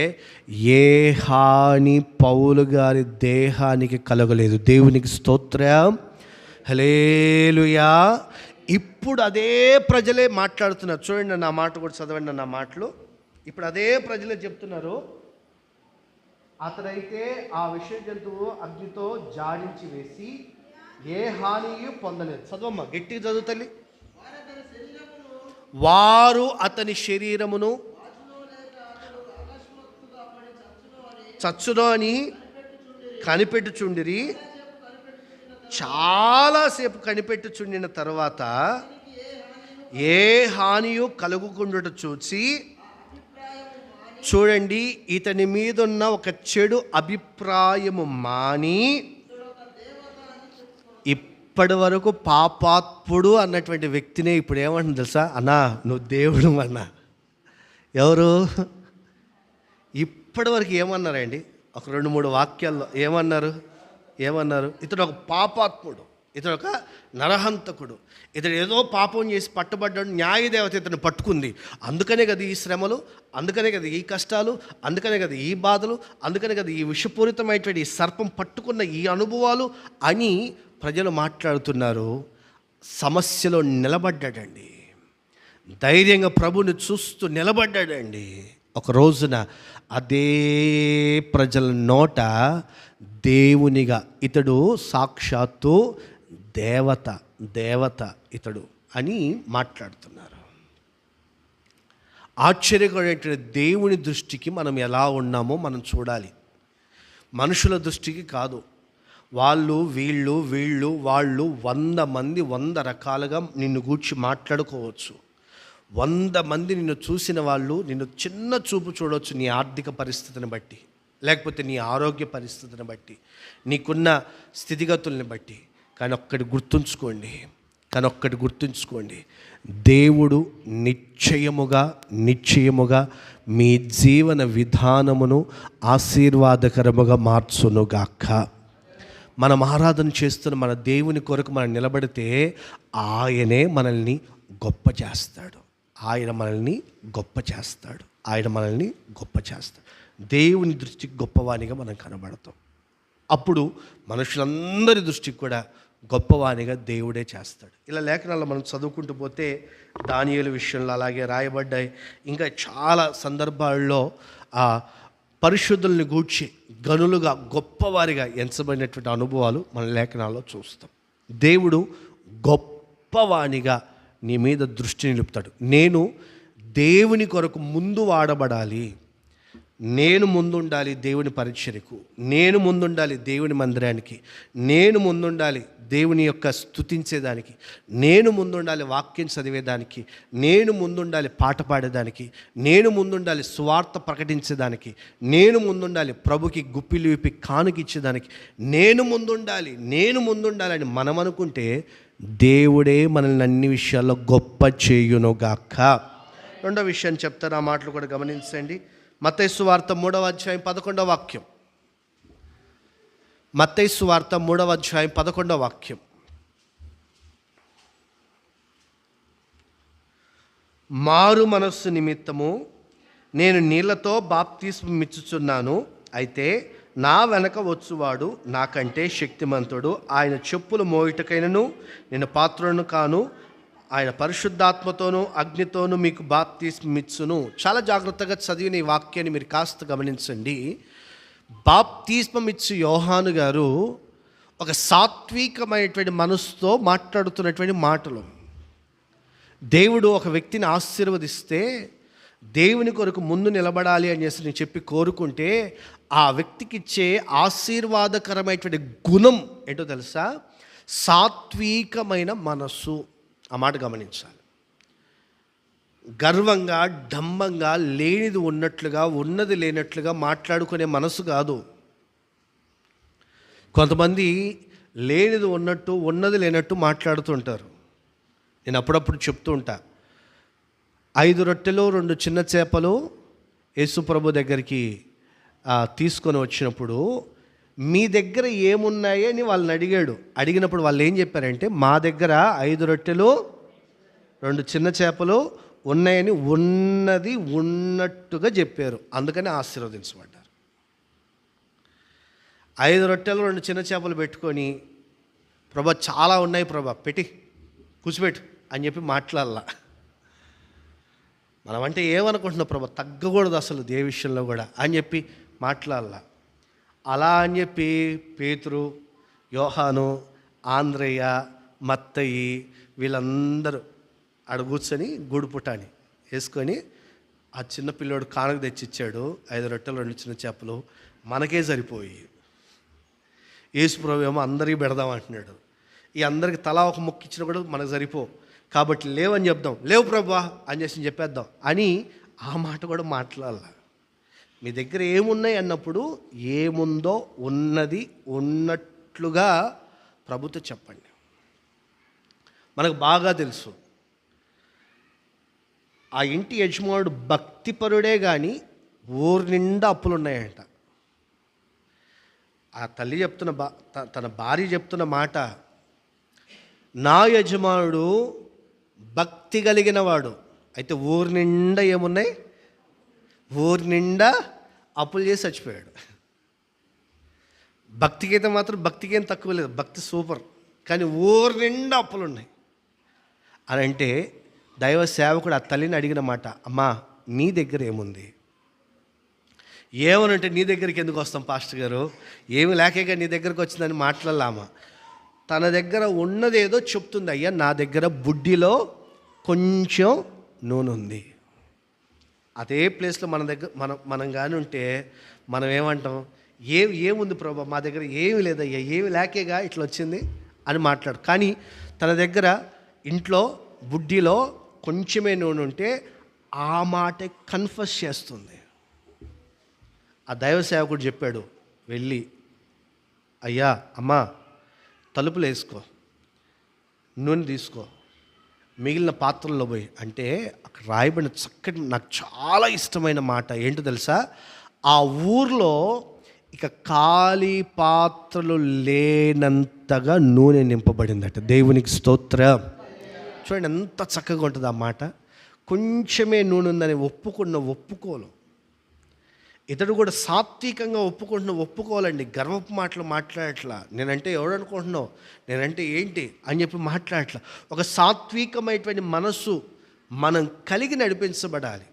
ఏ హాని పౌలు గారి దేహానికి కలగలేదు. దేవునికి స్తోత్రం, హల్లెలూయా. ఇప్పుడు అదే ప్రజలే మాట్లాడుతున్నారు. చూడండి నా మాట కూడా చదవండి నా మాటలు. ఇప్పుడు అదే ప్రజలే చెప్తున్నారు, అతడైతే ఆ విష జంతువు అగ్నితో జాడించి వేసి ఏ హానియు పొందలేదు. చదవమ్మా, గట్టిగా చదువు తల్లి. వారు అతని శరీరమును చచ్చునో అని కనిపెట్టుచుండిరి. చాలాసేపు కనిపెట్టుచుండిన తర్వాత ఏ హానియు కలుగుకుండుట చూసి, చూడండి, ఇతని మీదున్న ఒక చెడు అభిప్రాయము మాని ఇప్పటి వరకు పాపాత్ముడు అన్నటువంటి వ్యక్తినే ఇప్పుడు ఏమంటుంది తెలుసా? అన్నా నువ్వు దేవుడు అన్నా. ఎవరు ఇప్పటి వరకు ఏమన్నారండి? ఒక 2-3 వాక్యాల్లో ఏమన్నారు? ఇతడు ఒక పాపాత్ముడు, ఇతడు ఒక నరహంతకుడు, ఇతడు ఏదో పాపం చేసి పట్టుబడ్డాడు, న్యాయదేవత ఇతను పట్టుకుంది. అందుకనే కదా ఈ శ్రమలు, అందుకనే కదా ఈ కష్టాలు, అందుకనే కదా ఈ బాధలు, అందుకనే కదా ఈ విషపూరితమైనటువంటి ఈ సర్పం పట్టుకున్న ఈ అనుభవాలు అని ప్రజలు మాట్లాడుతున్నారు. సమస్యలో నిలబడ్డాడండి, ధైర్యంగా ప్రభుని చూస్తూ నిలబడ్డాడండి. ఒక రోజున అదే ప్రజల నోట దేవునిగా ఇతడు సాక్షాత్తు దేవత ఇతడు అని మాట్లాడుతున్నారు. ఆశ్చర్యకరమైన దేవుని దృష్టికి మనం ఎలా ఉన్నామో మనం చూడాలి, మనుషుల దృష్టికి కాదు. వాళ్ళు వీళ్ళు 100 మంది 100 రకాలుగా నిన్ను గూర్చి మాట్లాడుకోవచ్చు. 100 మంది నిన్ను చూసిన వాళ్ళు నిన్ను చిన్న చూపు చూడవచ్చు, నీ ఆర్థిక పరిస్థితిని బట్టి, లేకపోతే నీ ఆరోగ్య పరిస్థితిని బట్టి, నీకున్న స్థితిగతుల్ని బట్టి. కానీ ఒక్కటి గుర్తుంచుకోండి, దేవుడు నిశ్చయముగా మీ జీవన విధానమును ఆశీర్వాదకరముగా మార్చునుగాక. మనం ఆరాధన చేస్తున్న మన దేవుని కొరకు మనం నిలబడితే ఆయనే మనల్ని గొప్ప చేస్తాడు. ఆయన మనల్ని గొప్ప చేస్తాడు. దేవుని దృష్టికి గొప్పవానిగా మనం కనబడతాం. అప్పుడు మనుషులందరి దృష్టికి కూడా గొప్పవానిగా దేవుడే చేస్తాడు. ఇలా లేఖనాల్లో మనం చదువుకుంటూ పోతే దానియేలు విషయంలో అలాగే రాయబడ్డాయి. ఇంకా చాలా సందర్భాల్లో ఆ పరిశుద్ధుల్ని గూర్చి గనులుగా గొప్పవారిగా ఎంచబడినటువంటి అనుభవాలు మన లేఖనాల్లో చూస్తాం. దేవుడు గొప్పవానిగా నీ మీద దృష్టి నిలుపుతాడు. నేను దేవుని కొరకు ముందు వాడబడాలి, నేను ముందుండాలి దేవుని పరిచర్యకు, నేను ముందుండాలి దేవుని మందిరానికి, నేను ముందుండాలి దేవుని యొక్క స్తుతించేదానికి, నేను ముందుండాలి వాక్యం చదివేదానికి, నేను ముందుండాలి పాట పాడేదానికి, నేను ముందుండాలి స్వార్థ ప్రకటించేదానికి, నేను ముందుండాలి ప్రభుకి గుప్పిలు విప్పి కానుకిచ్చేదానికి, నేను ముందుండాలి అని మనం అనుకుంటే దేవుడే మనల్ని అన్ని విషయాల్లో గొప్ప చేయునుగాక. రెండో విషయాన్ని చెప్తాను, ఆ మాటలు కూడా గమనించండి. మత్తయి సువార్త 3వ అధ్యాయం 11వ వాక్యం. మత్తయి సువార్త 3వ అధ్యాయం 11వ వాక్యం. మారు మనస్సు నిమిత్తము నేను నీళ్లతో బాప్తిస్మం ఇచ్చుచున్నాను, అయితే నా వెనక వచ్చువాడు నాకంటే శక్తిమంతుడు, ఆయన చెప్పులు మోయుటకైనను నేను పాత్రులను కాను, ఆయన పరిశుద్ధాత్మతోనూ అగ్నితోనూ మీకు బాప్తిస్మం ఇచ్చును. చాలా జాగ్రత్తగా చదివిన ఈ వాక్యాన్ని మీరు కాస్త గమనించండి. బాప్తిస్మం ఇచ్చు యోహాను గారు ఒక సాత్వికమైనటువంటి మనసుతో మాట్లాడుతున్నటువంటి మాటలు. దేవుడు ఒక వ్యక్తిని ఆశీర్వదిస్తే దేవుని కొరకు ముందు నిలబడాలి అని నేను చెప్పి కోరుకుంటే ఆ వ్యక్తికి ఇచ్చే ఆశీర్వాదకరమైనటువంటి గుణం ఏంటో తెలుసా? సాత్వికమైన మనస్సు. ఆ మాట గమనించాలి. గర్వంగా డంబంగా లేనిది ఉన్నట్లుగా ఉన్నది లేనట్లుగా మాట్లాడుకునే మనసు కాదు. కొంతమంది లేనిది ఉన్నట్టు ఉన్నది లేనట్టు మాట్లాడుతుంటారు. నేను అప్పుడప్పుడు చెప్తూ ఉంటా, 5 రొట్టెలు 2 చిన్న చేపలు యేసు ప్రభు దగ్గరికి తీసుకొని వచ్చినప్పుడు మీ దగ్గర ఏమున్నాయి అని వాళ్ళని అడిగినప్పుడు వాళ్ళు ఏం చెప్పారంటే, మా దగ్గర 5 రొట్టెలు 2 చిన్న చేపలు ఉన్నాయని ఉన్నది ఉన్నట్టుగా చెప్పారు. అందుకని ఆశీర్వదించబడ్డారు. 5 రొట్టెలు 2 చిన్న చేపలు పెట్టుకొని, ప్రభా చాలా ఉన్నాయి ప్రభా, పెట్టి కూర్చోబెట్టు అని చెప్పి మాట్లాడాల. మనం అంటే ఏమనుకుంటున్నాం, ప్రభా తగ్గకూడదు అసలు ఏ విషయంలో కూడా అని చెప్పి మాట్లాడాల. అలా అని చెప్పి పేతురు, యోహాను, ఆంద్రయ్య, మత్తయి వీళ్ళందరూ ఆడ కూర్చొని గూడుపుటాని వేసుకొని ఆ చిన్న పిల్లోడు కానుక తెచ్చిచ్చాడు. 5 రొట్టెలు 2 చిన్న చేపలు మనకే సరిపోయి. యేసు ప్రభు ఏమో అందరికీ పెడదాం అంటున్నాడు. ఈ అందరికి తలా ఒక ముక్క ఇచ్చినా కూడా మనకు సరిపో, కాబట్టి లేవని చెప్దాం, లేవు ప్రభా అని చెప్పేద్దాం అని ఆ మాట కూడా మాట్లాడాల. మీ దగ్గర ఏమున్నాయి అన్నప్పుడు ఏముందో ఉన్నది ఉన్నట్లుగా ప్రభుతో చెప్పండి. మనకు బాగా తెలుసు, ఆ ఇంటి యజమానుడు భక్తిపరుడే కానీ ఊరి నిండా అప్పులు ఉన్నాయంట. ఆ తల్లి తన భార్య చెప్తున్న మాట, నా యజమానుడు భక్తి కలిగిన వాడు, అయితే ఊరి నిండా ఏమున్నాయి, ఊరి నిండా అప్పులు చేసి చచ్చిపోయాడు. భక్తికి అయితే మాత్రం భక్తికి ఏం తక్కువ లేదు, భక్తి సూపర్, కానీ ఊరి నిండా అప్పులు ఉన్నాయి అని అంటే దైవ సేవకుడు ఆ తల్లిని అడిగిన మాట, అమ్మా నీ దగ్గర ఏముంది? ఏమనంటే నీ దగ్గరికి ఎందుకు వస్తాం పాస్టర్ గారు, ఏమి లేకేగా నీ దగ్గరకు వచ్చిందని మాట్లాడలామా. తన దగ్గర ఉన్నదేదో చెప్తుంది, అయ్యా నా దగ్గర బుడ్డిలో కొంచెం నూనె ఉంది. అదే ప్లేస్లో మన దగ్గర మనం కానీ ఉంటే మనం ఏమంటాం, ఏముంది ప్రభా, మా దగ్గర ఏమి లేదయ్యా, ఏమి లేకేగా ఇట్లా వచ్చింది అని మాట్లాడు. కానీ తన దగ్గర ఇంట్లో బుడ్డిలో కొంచెమే నూనె ఉంటే ఆ మాటే కన్ఫెస్ చేస్తుంది. ఆ దైవ సేవకుడు చెప్పాడు, వెళ్ళి అయ్యా అమ్మా తలుపులు వేసుకో, నూనె తీసుకో, మిగిలిన పాత్రల్లో పోయి అంటే అక్కడ రాయబడిన చక్కటి నాకు చాలా ఇష్టమైన మాట ఏంటో తెలుసా? ఆ ఊర్లో ఇక ఖాళీ పాత్రలు లేనంతగా నూనె నింపబడిందట. దేవునికి స్తోత్రం. చూడండి ఎంత చక్కగా ఉంటుంది ఆ మాట. కొంచెమే నూనె ఉందని ఒప్పుకోలు. ఇతడు కూడా సాత్వికంగా ఒప్పుకోవాలండి. గర్వపు మాటలు మాట్లాడట్లా. నేనంటే ఎవడు అనుకుంటున్నావు, నేనంటే ఏంటి అని చెప్పి మాట్లాడట్లా. ఒక సాత్వికమైనటువంటి మనస్సు మనం కలిగి నడిపించబడాలి.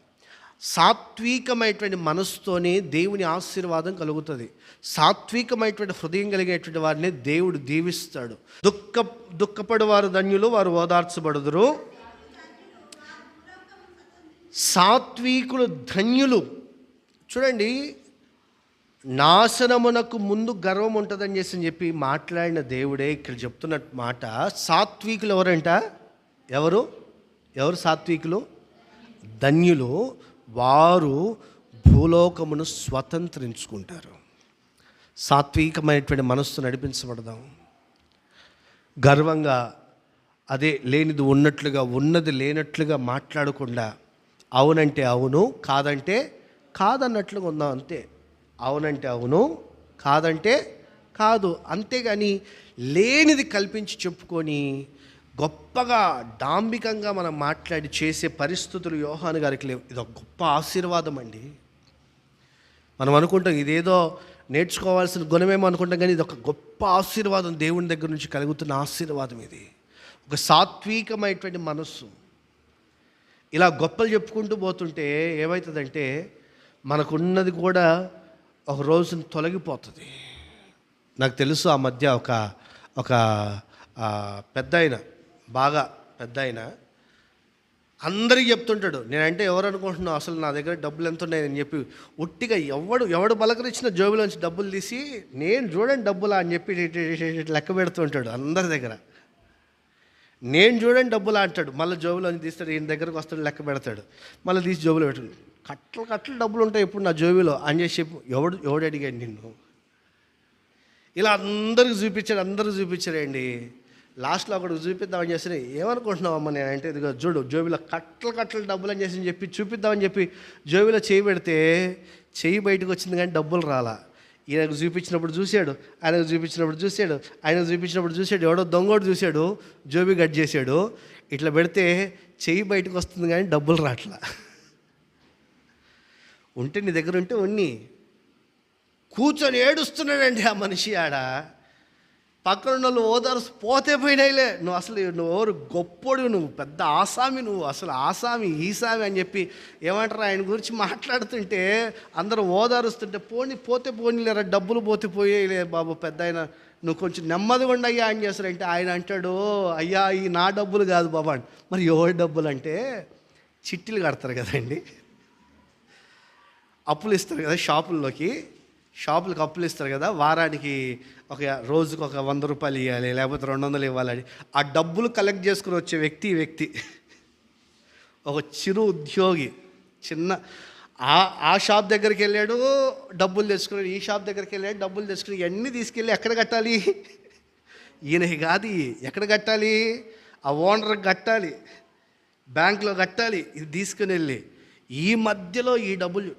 సాత్వికమైనటువంటి మనస్సుతోనే దేవుని ఆశీర్వాదం కలుగుతుంది. సాత్వికమైనటువంటి హృదయం కలిగేటువంటి వారిని దేవుడు దీవిస్తాడు. దుఃఖపడు వారు ధన్యులు, వారు ఓదార్చబడుదురు. సాత్వికులు ధన్యులు. చూడండి, నాశనమునకు ముందు గర్వం ఉంటుందని చెప్పి మాట్లాడిన దేవుడే ఇక్కడ చెప్తున్న మాట. సాత్వికులు ఎవరంట? ఎవరు సాత్వికులు? ధన్యులు, వారు భూలోకమును స్వతంత్రించుకుంటారు. సాత్వికమైనటువంటి మనస్సు నడిపించబడదాం. గర్వంగా అదే లేనిది ఉన్నట్లుగా, ఉన్నది లేనట్లుగా మాట్లాడకుండా అవునంటే అవును, కాదంటే కాదన్నట్లుగా ఉందాం అంతే. అవునంటే అవును, కాదంటే కాదు. అంతేగాని లేనిది కల్పించి చెప్పుకొని గొప్పగా డాంబికంగా మనం మాట్లాడి చేసే పరిస్థితులు యోహాను గారికి లేవు. ఇది ఒక గొప్ప ఆశీర్వాదం అండి. మనం అనుకుంటాం ఇదేదో నేర్చుకోవాల్సిన గుణమేమో అనుకుంటాం, కానీ ఇది ఒక గొప్ప ఆశీర్వాదం. దేవుని దగ్గర నుంచి కలుగుతున్న ఆశీర్వాదం ఇది. ఒక సాత్వికమైనటువంటి మనస్సు. ఇలా గొప్పలు చెప్పుకుంటూ పోతుంటే ఏమవుతుందంటే మనకున్నది కూడా ఒక రోజున తొలగిపోతుంది. నాకు తెలుసు, ఆ మధ్య ఒక పెద్ద ఆయన, బాగా పెద్ద ఆయన అందరికీ చెప్తుంటాడు, నేనంటే ఎవరు అనుకుంటున్నావు, అసలు నా దగ్గర డబ్బులు ఎంత ఉన్నాయని చెప్పి ఒట్టిగా ఎవడు పలకరించిన జోబులోంచి డబ్బులు తీసి నేను చూడండి డబ్బులా అని చెప్పి లెక్క పెడుతుంటాడు అందరి దగ్గర. నేను చూడండి డబ్బులా అంటాడు, మళ్ళీ జోబులోంచి తీస్తాడు, ఈయన దగ్గరకు వస్తాడు, లెక్క పెడతాడు, మళ్ళీ తీసి జోబులో పెట్టాడు. కట్టలు డబ్బులు ఉంటాయి ఇప్పుడు నా జోబిలో అని చెప్పి ఎవడు అడిగాడు నిన్ను? ఇలా అందరికి చూపించాడండి. లాస్ట్లో ఒకటి చూపిద్దామని చేసి, ఏమనుకుంటున్నావమ్మా నేనంటే, ఇదిగో చూడు జోబిలో కట్టలు డబ్బులు అని చెప్పి చూపిద్దామని చెప్పి జోబిలో చేయి పెడితే చెయ్యి బయటకు వచ్చింది కానీ డబ్బులు రాలా. ఈయనకు చూపించినప్పుడు చూశాడు, ఆయనకు చూపించినప్పుడు చూశాడు, ఎవడో దొంగోడు చూశాడు, జోబి కట్ చేశాడు. ఇట్లా పెడితే చెయ్యి బయటకు వస్తుంది కానీ డబ్బులు రాట్లా. ఉంటే నీ దగ్గర ఉంటే ఉన్ని కూర్చొని ఏడుస్తున్నాడండి ఆ మనిషి. ఆడ పక్కన వాళ్ళు ఓదార్సు పోతే పోయినాయిలే, నువ్వు ఎవరు గొప్పోడు, నువ్వు పెద్ద ఆసామి, నువ్వు అసలు ఆసామి ఈసామి అని చెప్పి ఏమంటారు ఆయన గురించి మాట్లాడుతుంటే అందరూ ఓదారుస్తుంటే పోతే పోనీలేరా, డబ్బులు పోతే పోయేలే బాబు, పెద్ద ఆయన నువ్వు కొంచెం నెమ్మదిగా ఉండయ్యా అని చేస్తారంటే ఆయన అంటాడు, అయ్యా ఈ నా డబ్బులు కాదు బాబా. మరి ఎవరి డబ్బులు అంటే చిట్టీలు కడతారు కదండి, అప్పులు ఇస్తారు కదా, షాపులకు అప్పులు ఇస్తారు కదా, వారానికి రోజుకు ఒక 100 రూపాయలు ఇవ్వాలి, లేకపోతే 200 ఇవ్వాలని. ఆ డబ్బులు కలెక్ట్ చేసుకుని వచ్చే వ్యక్తి ఒక చిరు ఉద్యోగి, చిన్న ఆ షాప్ దగ్గరికి వెళ్ళాడు, డబ్బులు తెచ్చుకుని, ఈ షాప్ దగ్గరికి వెళ్ళాడు, డబ్బులు తెచ్చుకుని, ఇవన్నీ తీసుకెళ్ళి ఎక్కడ కట్టాలి? ఈయనకి కాదు, ఎక్కడ కట్టాలి? ఆ ఓనర్కి కట్టాలి, బ్యాంకులో కట్టాలి. ఇది తీసుకుని వెళ్ళి ఈ మధ్యలో ఈ డబ్బులు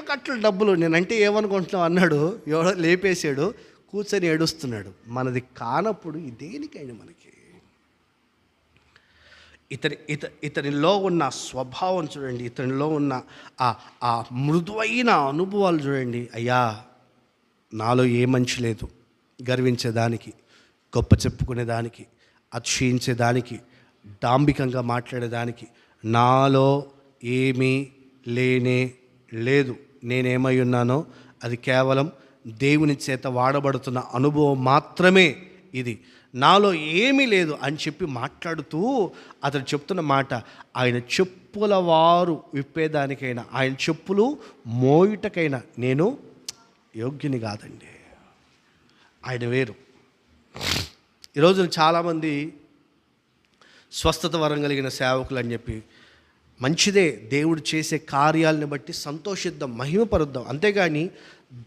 కట్టలు డబ్బులు, నేనంటే ఏమనుకుంటున్నావు అన్నాడు. ఎవడో లేపేసాడు, కూర్చొని ఏడుస్తున్నాడు. మనది కానప్పుడు దేనికైనా మనకి ఇతనిలో ఉన్న స్వభావం చూడండి, ఇతనిలో ఉన్న ఆ మృదువైన అనుభవాలు చూడండి. అయ్యా నాలో ఏ మంచి లేదు, గర్వించేదానికి, గొప్ప చెప్పుకునేదానికి, అతిశయించేదానికి, డాంబికంగా మాట్లాడేదానికి నాలో ఏమీ లేనే లేదు. నేనేమై ఉన్నానో అది కేవలం దేవుని చేత వాడబడుతున్న అనుభవం మాత్రమే. ఇది నాలో ఏమీ లేదు అని చెప్పి మాట్లాడుతూ అతను చెప్తున్న మాట, ఆయన చెప్పుల వారు విప్పేదానికైనా, ఆయన చెప్పులు మోయుటకైనా నేను యోగ్యుని కాదండి. ఆయన వేరు. ఈరోజు చాలామంది స్వస్థత వరం కలిగిన సేవకులు అని చెప్పి. మంచిదే, దేవుడు చేసే కార్యాలను బట్టి సంతోషిద్దాం, మహిమపరుద్దాం. అంతేగాని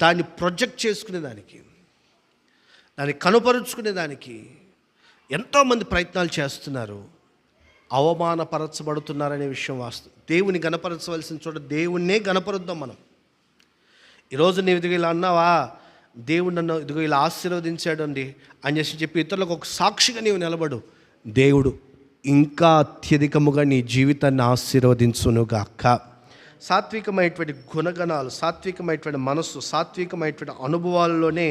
దాన్ని ప్రొజెక్ట్ చేసుకునేదానికి, దాన్ని కనుపరుచుకునేదానికి ఎంతోమంది ప్రయత్నాలు చేస్తున్నారు. అవమానపరచబడుతున్నారనే విషయం వాస్తవం. దేవుని గణపరచవలసిన చోట దేవుణ్ణే గణపరుద్దాం మనం. ఈరోజు నీవు ఇదిగో ఇలా అన్నావా, దేవుడు నన్ను ఇదిగో ఇలా ఆశీర్వదించాడు అండి అని చెప్పి ఇతరులకు ఒక సాక్షిగా నీవు నిలబడు. దేవుడు ఇంకా అత్యధికముగా నీ జీవితాన్ని ఆశీర్వదించునుగాక. సాత్వికమైనటువంటి గుణగణాలు, సాత్వికమైనటువంటి మనస్సు, సాత్వికమైనటువంటి అనుభవాల్లోనే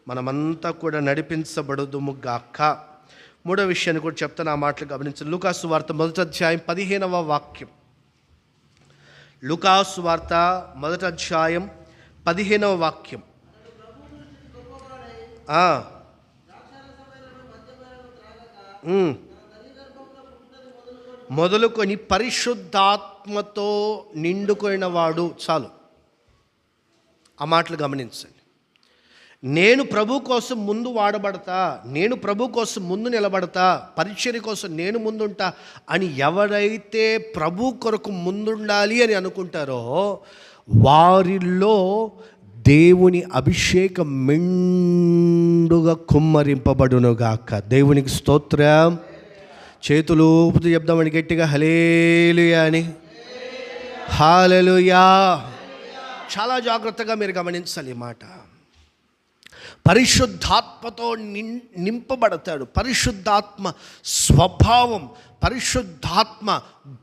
మనమంతా కూడా నడిపించబడుదుము గాక. మూడో విషయాన్ని కూడా చెప్తాను, ఆ మాటలు గమనించండి. లూకాసు వార్త 1వ అధ్యాయం 15వ వాక్యం. లూకాసు వార్త 1వ అధ్యాయం 15వ వాక్యం. మొదలుకొని పరిశుద్ధాత్మతో నిండుకొనిన వాడు. చాలు, ఆ మాటలు గమనించండి. నేను ప్రభు కోసం ముందు వాడబడతా, నేను ప్రభు కోసం ముందు నిలబడతా, పరిచర్య కోసం నేను ముందుంటా అని ఎవరైతే ప్రభు కొరకు ముందుండాలి అని అనుకుంటారో వారిలో దేవుని అభిషేకం మెండుగా కుమ్మరింపబడునుగాక. దేవునికి స్తోత్రం. చేతులు ఊపుతూ చెప్దామని గట్టిగా హల్లెలూయా అని. హల్లెలూయా. చాలా జాగ్రత్తగా మీరు గమనించాలి ఈ మాట. పరిశుద్ధాత్మతో నింపబడతాడు. పరిశుద్ధాత్మ స్వభావం, పరిశుద్ధాత్మ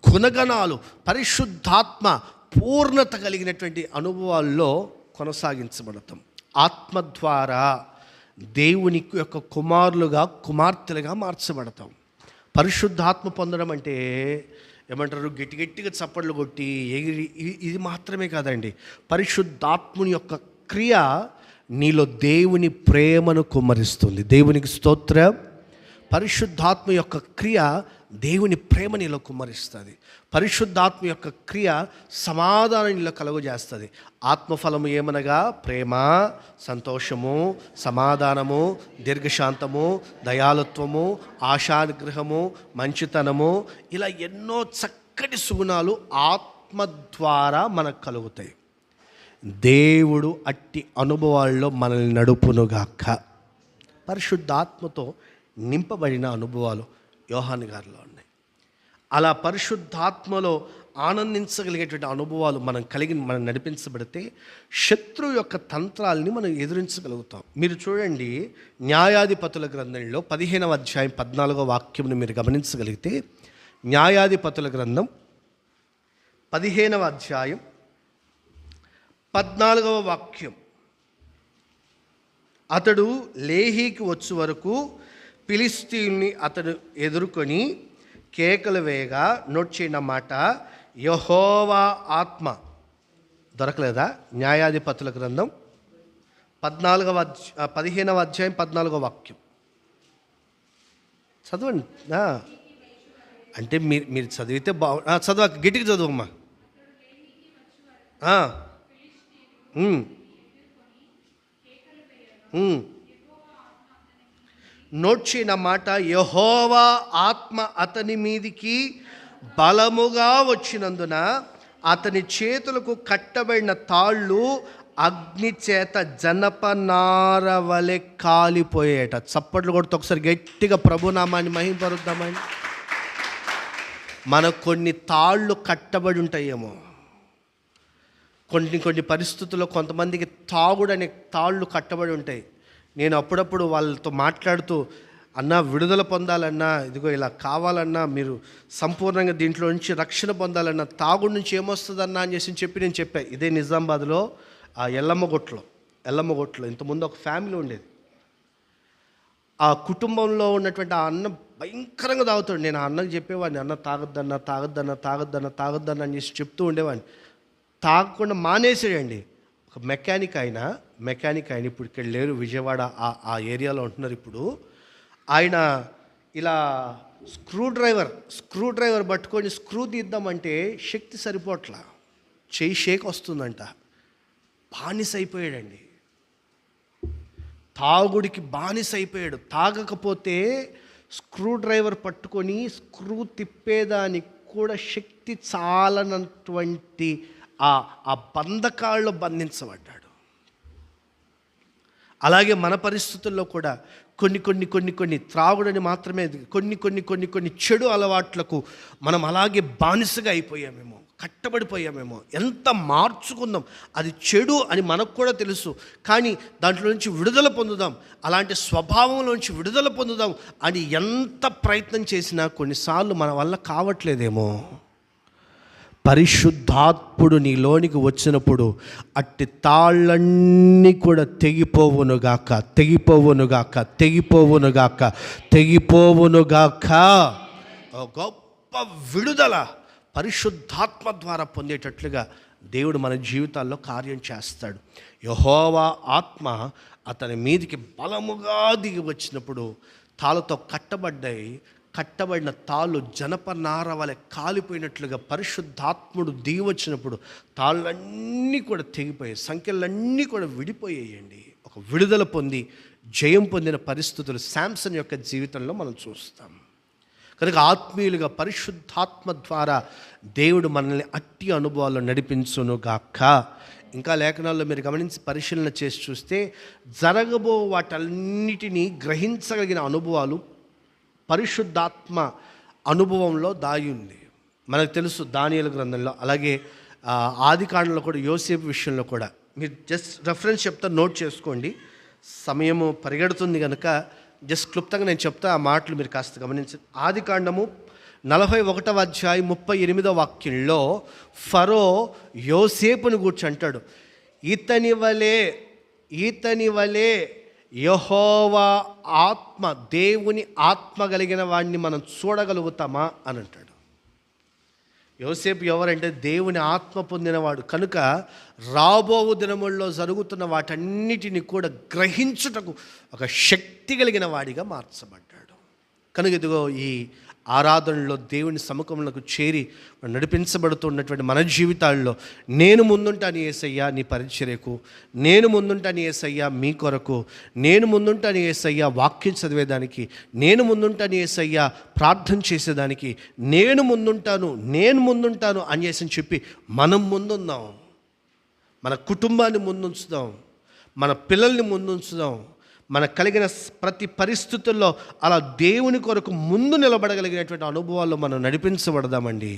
గుణగణాలు, పరిశుద్ధాత్మ పూర్ణత కలిగినటువంటి అనుభవాల్లో కొనసాగించబడతాం. ఆత్మ ద్వారా దేవుని యొక్క కుమారులుగా, కుమార్తెలుగా మార్చబడతాం. పరిశుద్ధాత్మ పొందడం అంటే ఏమంటారు, గట్టిగా చప్పట్లు కొట్టి ఎగిరి, ఇది మాత్రమే కాదండి. పరిశుద్ధాత్ముని యొక్క క్రియ నీలో దేవుని ప్రేమను కుమ్మరిస్తుంది. దేవునికి స్తోత్రం. పరిశుద్ధాత్మ యొక్క క్రియ దేవుని ప్రేమ నీలో కుమ్మరిస్తుంది. పరిశుద్ధాత్మ యొక్క క్రియ సమాధానం నీలో కలుగజేస్తుంది. ఆత్మఫలము ఏమనగా ప్రేమ, సంతోషము, సమాధానము, దీర్ఘశాంతము, దయాళుత్వము, ఆశానిగ్రహము, మంచితనము, ఇలా ఎన్నో చక్కటి సుగుణాలు ఆత్మ ద్వారా మనకు కలుగుతాయి. దేవుడు అట్టి అనుభవాల్లో మనల్ని నడుపునుగాక. పరిశుద్ధాత్మతో నింపబడిన అనుభవాలు యోహాను గారిలో ఉన్నాయి. అలా పరిశుద్ధాత్మలో ఆనందించగలిగేటువంటి అనుభవాలు మనం నడిపించబడితే శత్రువు యొక్క తంత్రాలని మనం ఎదురించగలుగుతాం. మీరు చూడండి, న్యాయాధిపతుల గ్రంథంలో 15వ అధ్యాయం 14వ వాక్యంను మీరు గమనించగలిగితే, న్యాయాధిపతుల గ్రంథం 15వ అధ్యాయం 14వ వాక్యం. అతడు లేహీకి వచ్చు వరకు ఫిలిష్తీయుల్ని అతడు ఎదుర్కొని కేకలు వేయగా నోడ్చిన మాట యెహోవా ఆత్మ. దొరకలేదా? న్యాయాధిపతుల గ్రంథం 15వ అధ్యాయం 14వ వాక్యం చదవండి. అంటే మీరు చదివితే చదవ, గట్టిగా చదువమ్మా. నోడ్చిన మాట యెహోవా ఆత్మ అతని మీదికి బలముగా వచ్చినందున అతని చేతులకు కట్టబడిన తాళ్ళు అగ్ని చేత జనపనార వలె కాలిపోయేట. చప్పట్లు కొడుతూ ఒకసారి గట్టిగా ప్రభునామాన్ని మహిమపరుద్దామని. మనకు కొన్ని తాళ్ళు కట్టబడి ఉంటాయేమో, కొన్ని పరిస్థితుల్లో కొంతమందికి తాగుడనే తాళ్ళు కట్టబడి ఉంటాయి. నేను అప్పుడప్పుడు వాళ్ళతో మాట్లాడుతూ, అన్నా విడుదల పొందాలన్నా, ఇదిగో ఇలా కావాలన్నా, మీరు సంపూర్ణంగా దీంట్లో నుంచి రక్షణ పొందాలన్నా తాగుడు నుంచి ఏమొస్తుందన్నా అని చెప్పి నేను చెప్పాను. ఇదే నిజామాబాద్లో ఆ ఎల్లమ్మగొట్లో ఇంతకుముందు ఒక ఫ్యామిలీ ఉండేది. ఆ కుటుంబంలో ఉన్నటువంటి ఆ అన్న భయంకరంగా తాగుతాడు. నేను ఆ అన్నకు చెప్పేవాడిని, అన్న తాగొద్దన్న అని చెప్తూ ఉండేవాడిని. తాగకుండా మానేసాడండి. ఒక మెకానిక్ ఆయన ఇప్పుడు ఇక్కడ లేరు, విజయవాడ ఆ ఏరియాలో ఉంటున్నారు. ఇప్పుడు ఆయన ఇలా స్క్రూ డ్రైవర్ పట్టుకొని స్క్రూ తీద్దామంటే శక్తి సరిపోట్లా, చెయ్యి షేక్ వస్తుందంట. బానిస అయిపోయాడండి, తాగుడికి బానిస అయిపోయాడు. తాగకపోతే స్క్రూ డ్రైవర్ పట్టుకొని స్క్రూ తిప్పేదానికి కూడా శక్తి చాలనటువంటి ఆ బంధకాల్లో బంధించబడ్డాడు. అలాగే మన పరిస్థితుల్లో కూడా కొన్ని త్రాగుడని మాత్రమే కొన్ని చెడు అలవాట్లకు మనం అలాగే బానిసగా అయిపోయామేమో, కట్టబడిపోయామేమో. ఎంత మార్చుకుందాం, అది చెడు అని మనకు కూడా తెలుసు, కానీ దాంట్లో నుంచి విడుదల పొందుదాం, అలాంటి స్వభావంలోంచి విడుదల పొందుదాం అని ఎంత ప్రయత్నం చేసినా కొన్నిసార్లు మన వల్ల కావట్లేదేమో. పరిశుద్ధాత్ముడు నీలోనికి వచ్చినప్పుడు అట్టి తాళ్ళన్నీ కూడా తెగిపోవునుగాక. గొప్ప విడుదల పరిశుద్ధాత్మ ద్వారా పొందేటట్లుగా దేవుడు మన జీవితాల్లో కార్యం చేస్తాడు. యెహోవా ఆత్మ అతని మీదికి బలముగా దిగి వచ్చినప్పుడు తాళ్ళతో కట్టబడిన తాళ్ళు జనపనార వలె కాలిపోయినట్లుగా పరిశుద్ధాత్ముడు దిగి వచ్చినప్పుడు తాళ్ళన్నీ కూడా తెగిపోయాయి, సంఖ్యలన్నీ కూడా విడిపోయాయండి. ఒక విడుదల పొంది జయం పొందిన పరిస్థితులు శాంసన్ యొక్క జీవితంలో మనం చూస్తాం. కనుక ఆత్మీయులుగా పరిశుద్ధాత్మ ద్వారా దేవుడు మనల్ని అట్టి అనుభవాల్లో నడిపించునుగాక. ఇంకా లేఖనాల్లో మీరు గమనించి పరిశీలన చేసి చూస్తే జరగబో వాటన్నిటినీ గ్రహించగలిగిన అనుభవాలు పరిశుద్ధాత్మ అనుభవంలో దాగి ఉంది. మనకు తెలుసు దానియేలు గ్రంథంలో, అలాగే ఆదికాండంలో కూడా, యోసేపు విషయంలో కూడా. మీరు జస్ట్ రెఫరెన్స్ చెప్తా, నోట్ చేసుకోండి, సమయము పరిగెడుతుంది కనుక జస్ట్ క్లుప్తంగా నేను చెప్తా, ఆ మాటలు మీరు కాస్త గమనించండి. ఆదికాండము 41వ అధ్యాయం 38వ వాక్యంలో ఫరో యోసేపుని గూర్చి అంటాడు, ఈతని వలే యెహోవా ఆత్మ, దేవుని ఆత్మ కలిగిన వాడిని మనం చూడగలుగుతామా అని అంటాడు. యోసేపు ఎవరంటే దేవుని ఆత్మ పొందినవాడు కనుక రాబో దినముల్లో జరుగుతున్న వాటన్నిటిని కూడా గ్రహించుటకు ఒక శక్తి కలిగిన వాడిగా మార్చబడ్డాడు. కనుక ఇదిగో ఈ ఆరాధనలో దేవుని సముఖంలోకి చేరి నడిపించబడుతున్నటువంటి మన జీవితాల్లో నేను ముందుంటాను యేసయ్యా నీ పరిచర్యకు, నేను ముందుంటాను యేసయ్యా మీ కొరకు, నేను ముందుంటాను యేసయ్యా వాక్యం చదివేదానికి, నేను ముందుంటాను యేసయ్యా ప్రార్థన చేసేదానికి, నేను ముందుంటాను అని చెప్పి మనం ముందుందాం. మన కుటుంబాన్ని ముందుంచుదాం, మన పిల్లల్ని ముందుంచుదాం. మనకు కలిగిన ప్రతి పరిస్థితుల్లో అలా దేవుని కొరకు ముందు నిలబడగలిగినటువంటి అనుభవాల్లో మనం నడిపించబడదామండి.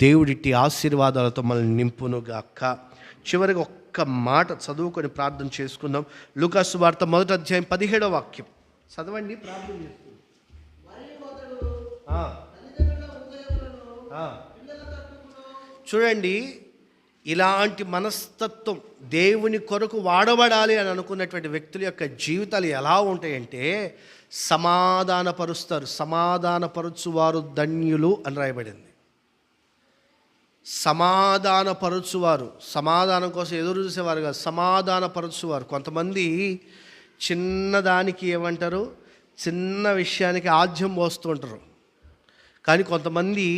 దేవుడిట్టి ఆశీర్వాదాలతో మనల్ని నింపునుగాక. చివరిగా ఒక్క మాట చదువుకొని ప్రార్థన చేసుకుందాం. లూకాసు వార్త 1వ అధ్యాయం 17వ వాక్యం చదవండి, ప్రార్థన చేసుకుందాం. చూడండి, ఇలాంటి మనస్తత్వం దేవుని కొరకు వాడబడాలి అని అనుకున్నటువంటి వ్యక్తుల యొక్క జీవితాలు ఎలా ఉంటాయంటే సమాధానపరుచువారు ధన్యులు అని రాయబడింది. సమాధానపరుచువారు, సమాధానం కోసం ఎదురు చూసేవారు కాదు, సమాధానపరుచువారు. కొంతమంది చిన్నదానికి ఏమంటారు, చిన్న విషయానికి ఆజ్యం పోస్తూ ఉంటారు. కానీ కొంతమంది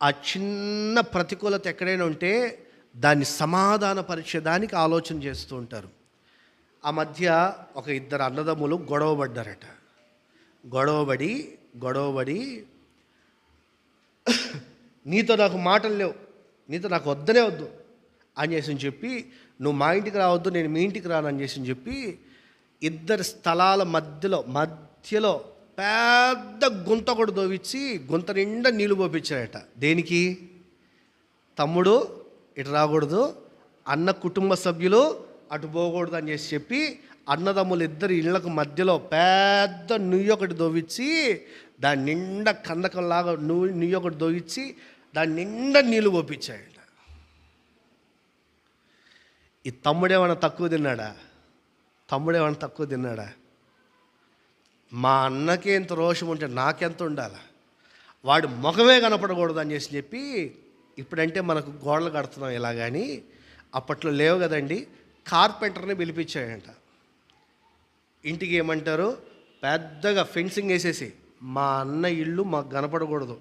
ఆ చిన్న ప్రతికూలత ఎక్కడైనా ఉంటే దాన్ని సమాధానపరిచేదానికి ఆలోచన చేస్తూ ఉంటారు. ఆ మధ్య ఒక ఇద్దరు అన్నదమ్ములు గొడవపడ్డారట. గొడవబడి నీతో నాకు మాటలు లేవు, నీతో నాకు వద్దనే వద్దు అని చెప్పి, నువ్వు మా ఇంటికి రావద్దు, నేను మీ ఇంటికి రాను అని చెప్పి ఇద్దరు స్థలాల మధ్యలో పెద్ద గుంత కూడా దోవిచ్చి గుంత నిండా నీళ్ళు పోపించారట. దేనికి? తమ్ముడు ఇటు రాకూడదు, అన్న కుటుంబ సభ్యులు అటు పోకూడదు అని చెప్పి అన్నదమ్ములు ఇద్దరు ఇళ్ళకు మధ్యలో పెద్ద నుయ్యి ఒకటి దోవిచ్చి దాని నిండా కందకంలాగా నుయ్యి ఒకటి దోవిచ్చి దాని నిండా నీళ్ళు పోపించాయట. ఈ తమ్ముడేమన్నా తక్కువ తిన్నాడా? మా అన్నకే ఎంత రోషం ఉంటే నాకెంత ఉండాలి, వాడి ముఖమే కనపడకూడదు అని చెప్పి, ఇప్పుడంటే మనకు గోడలు కడుతున్నాం ఇలా, కానీ అప్పట్లో లేవు కదండి, కార్పెంటర్ని పిలిపించాయంట. ఇంటికి ఏమంటారు, పెద్దగా ఫెన్సింగ్ వేసేసి, మా అన్న ఇల్లు మాకు కనపడకూడదు,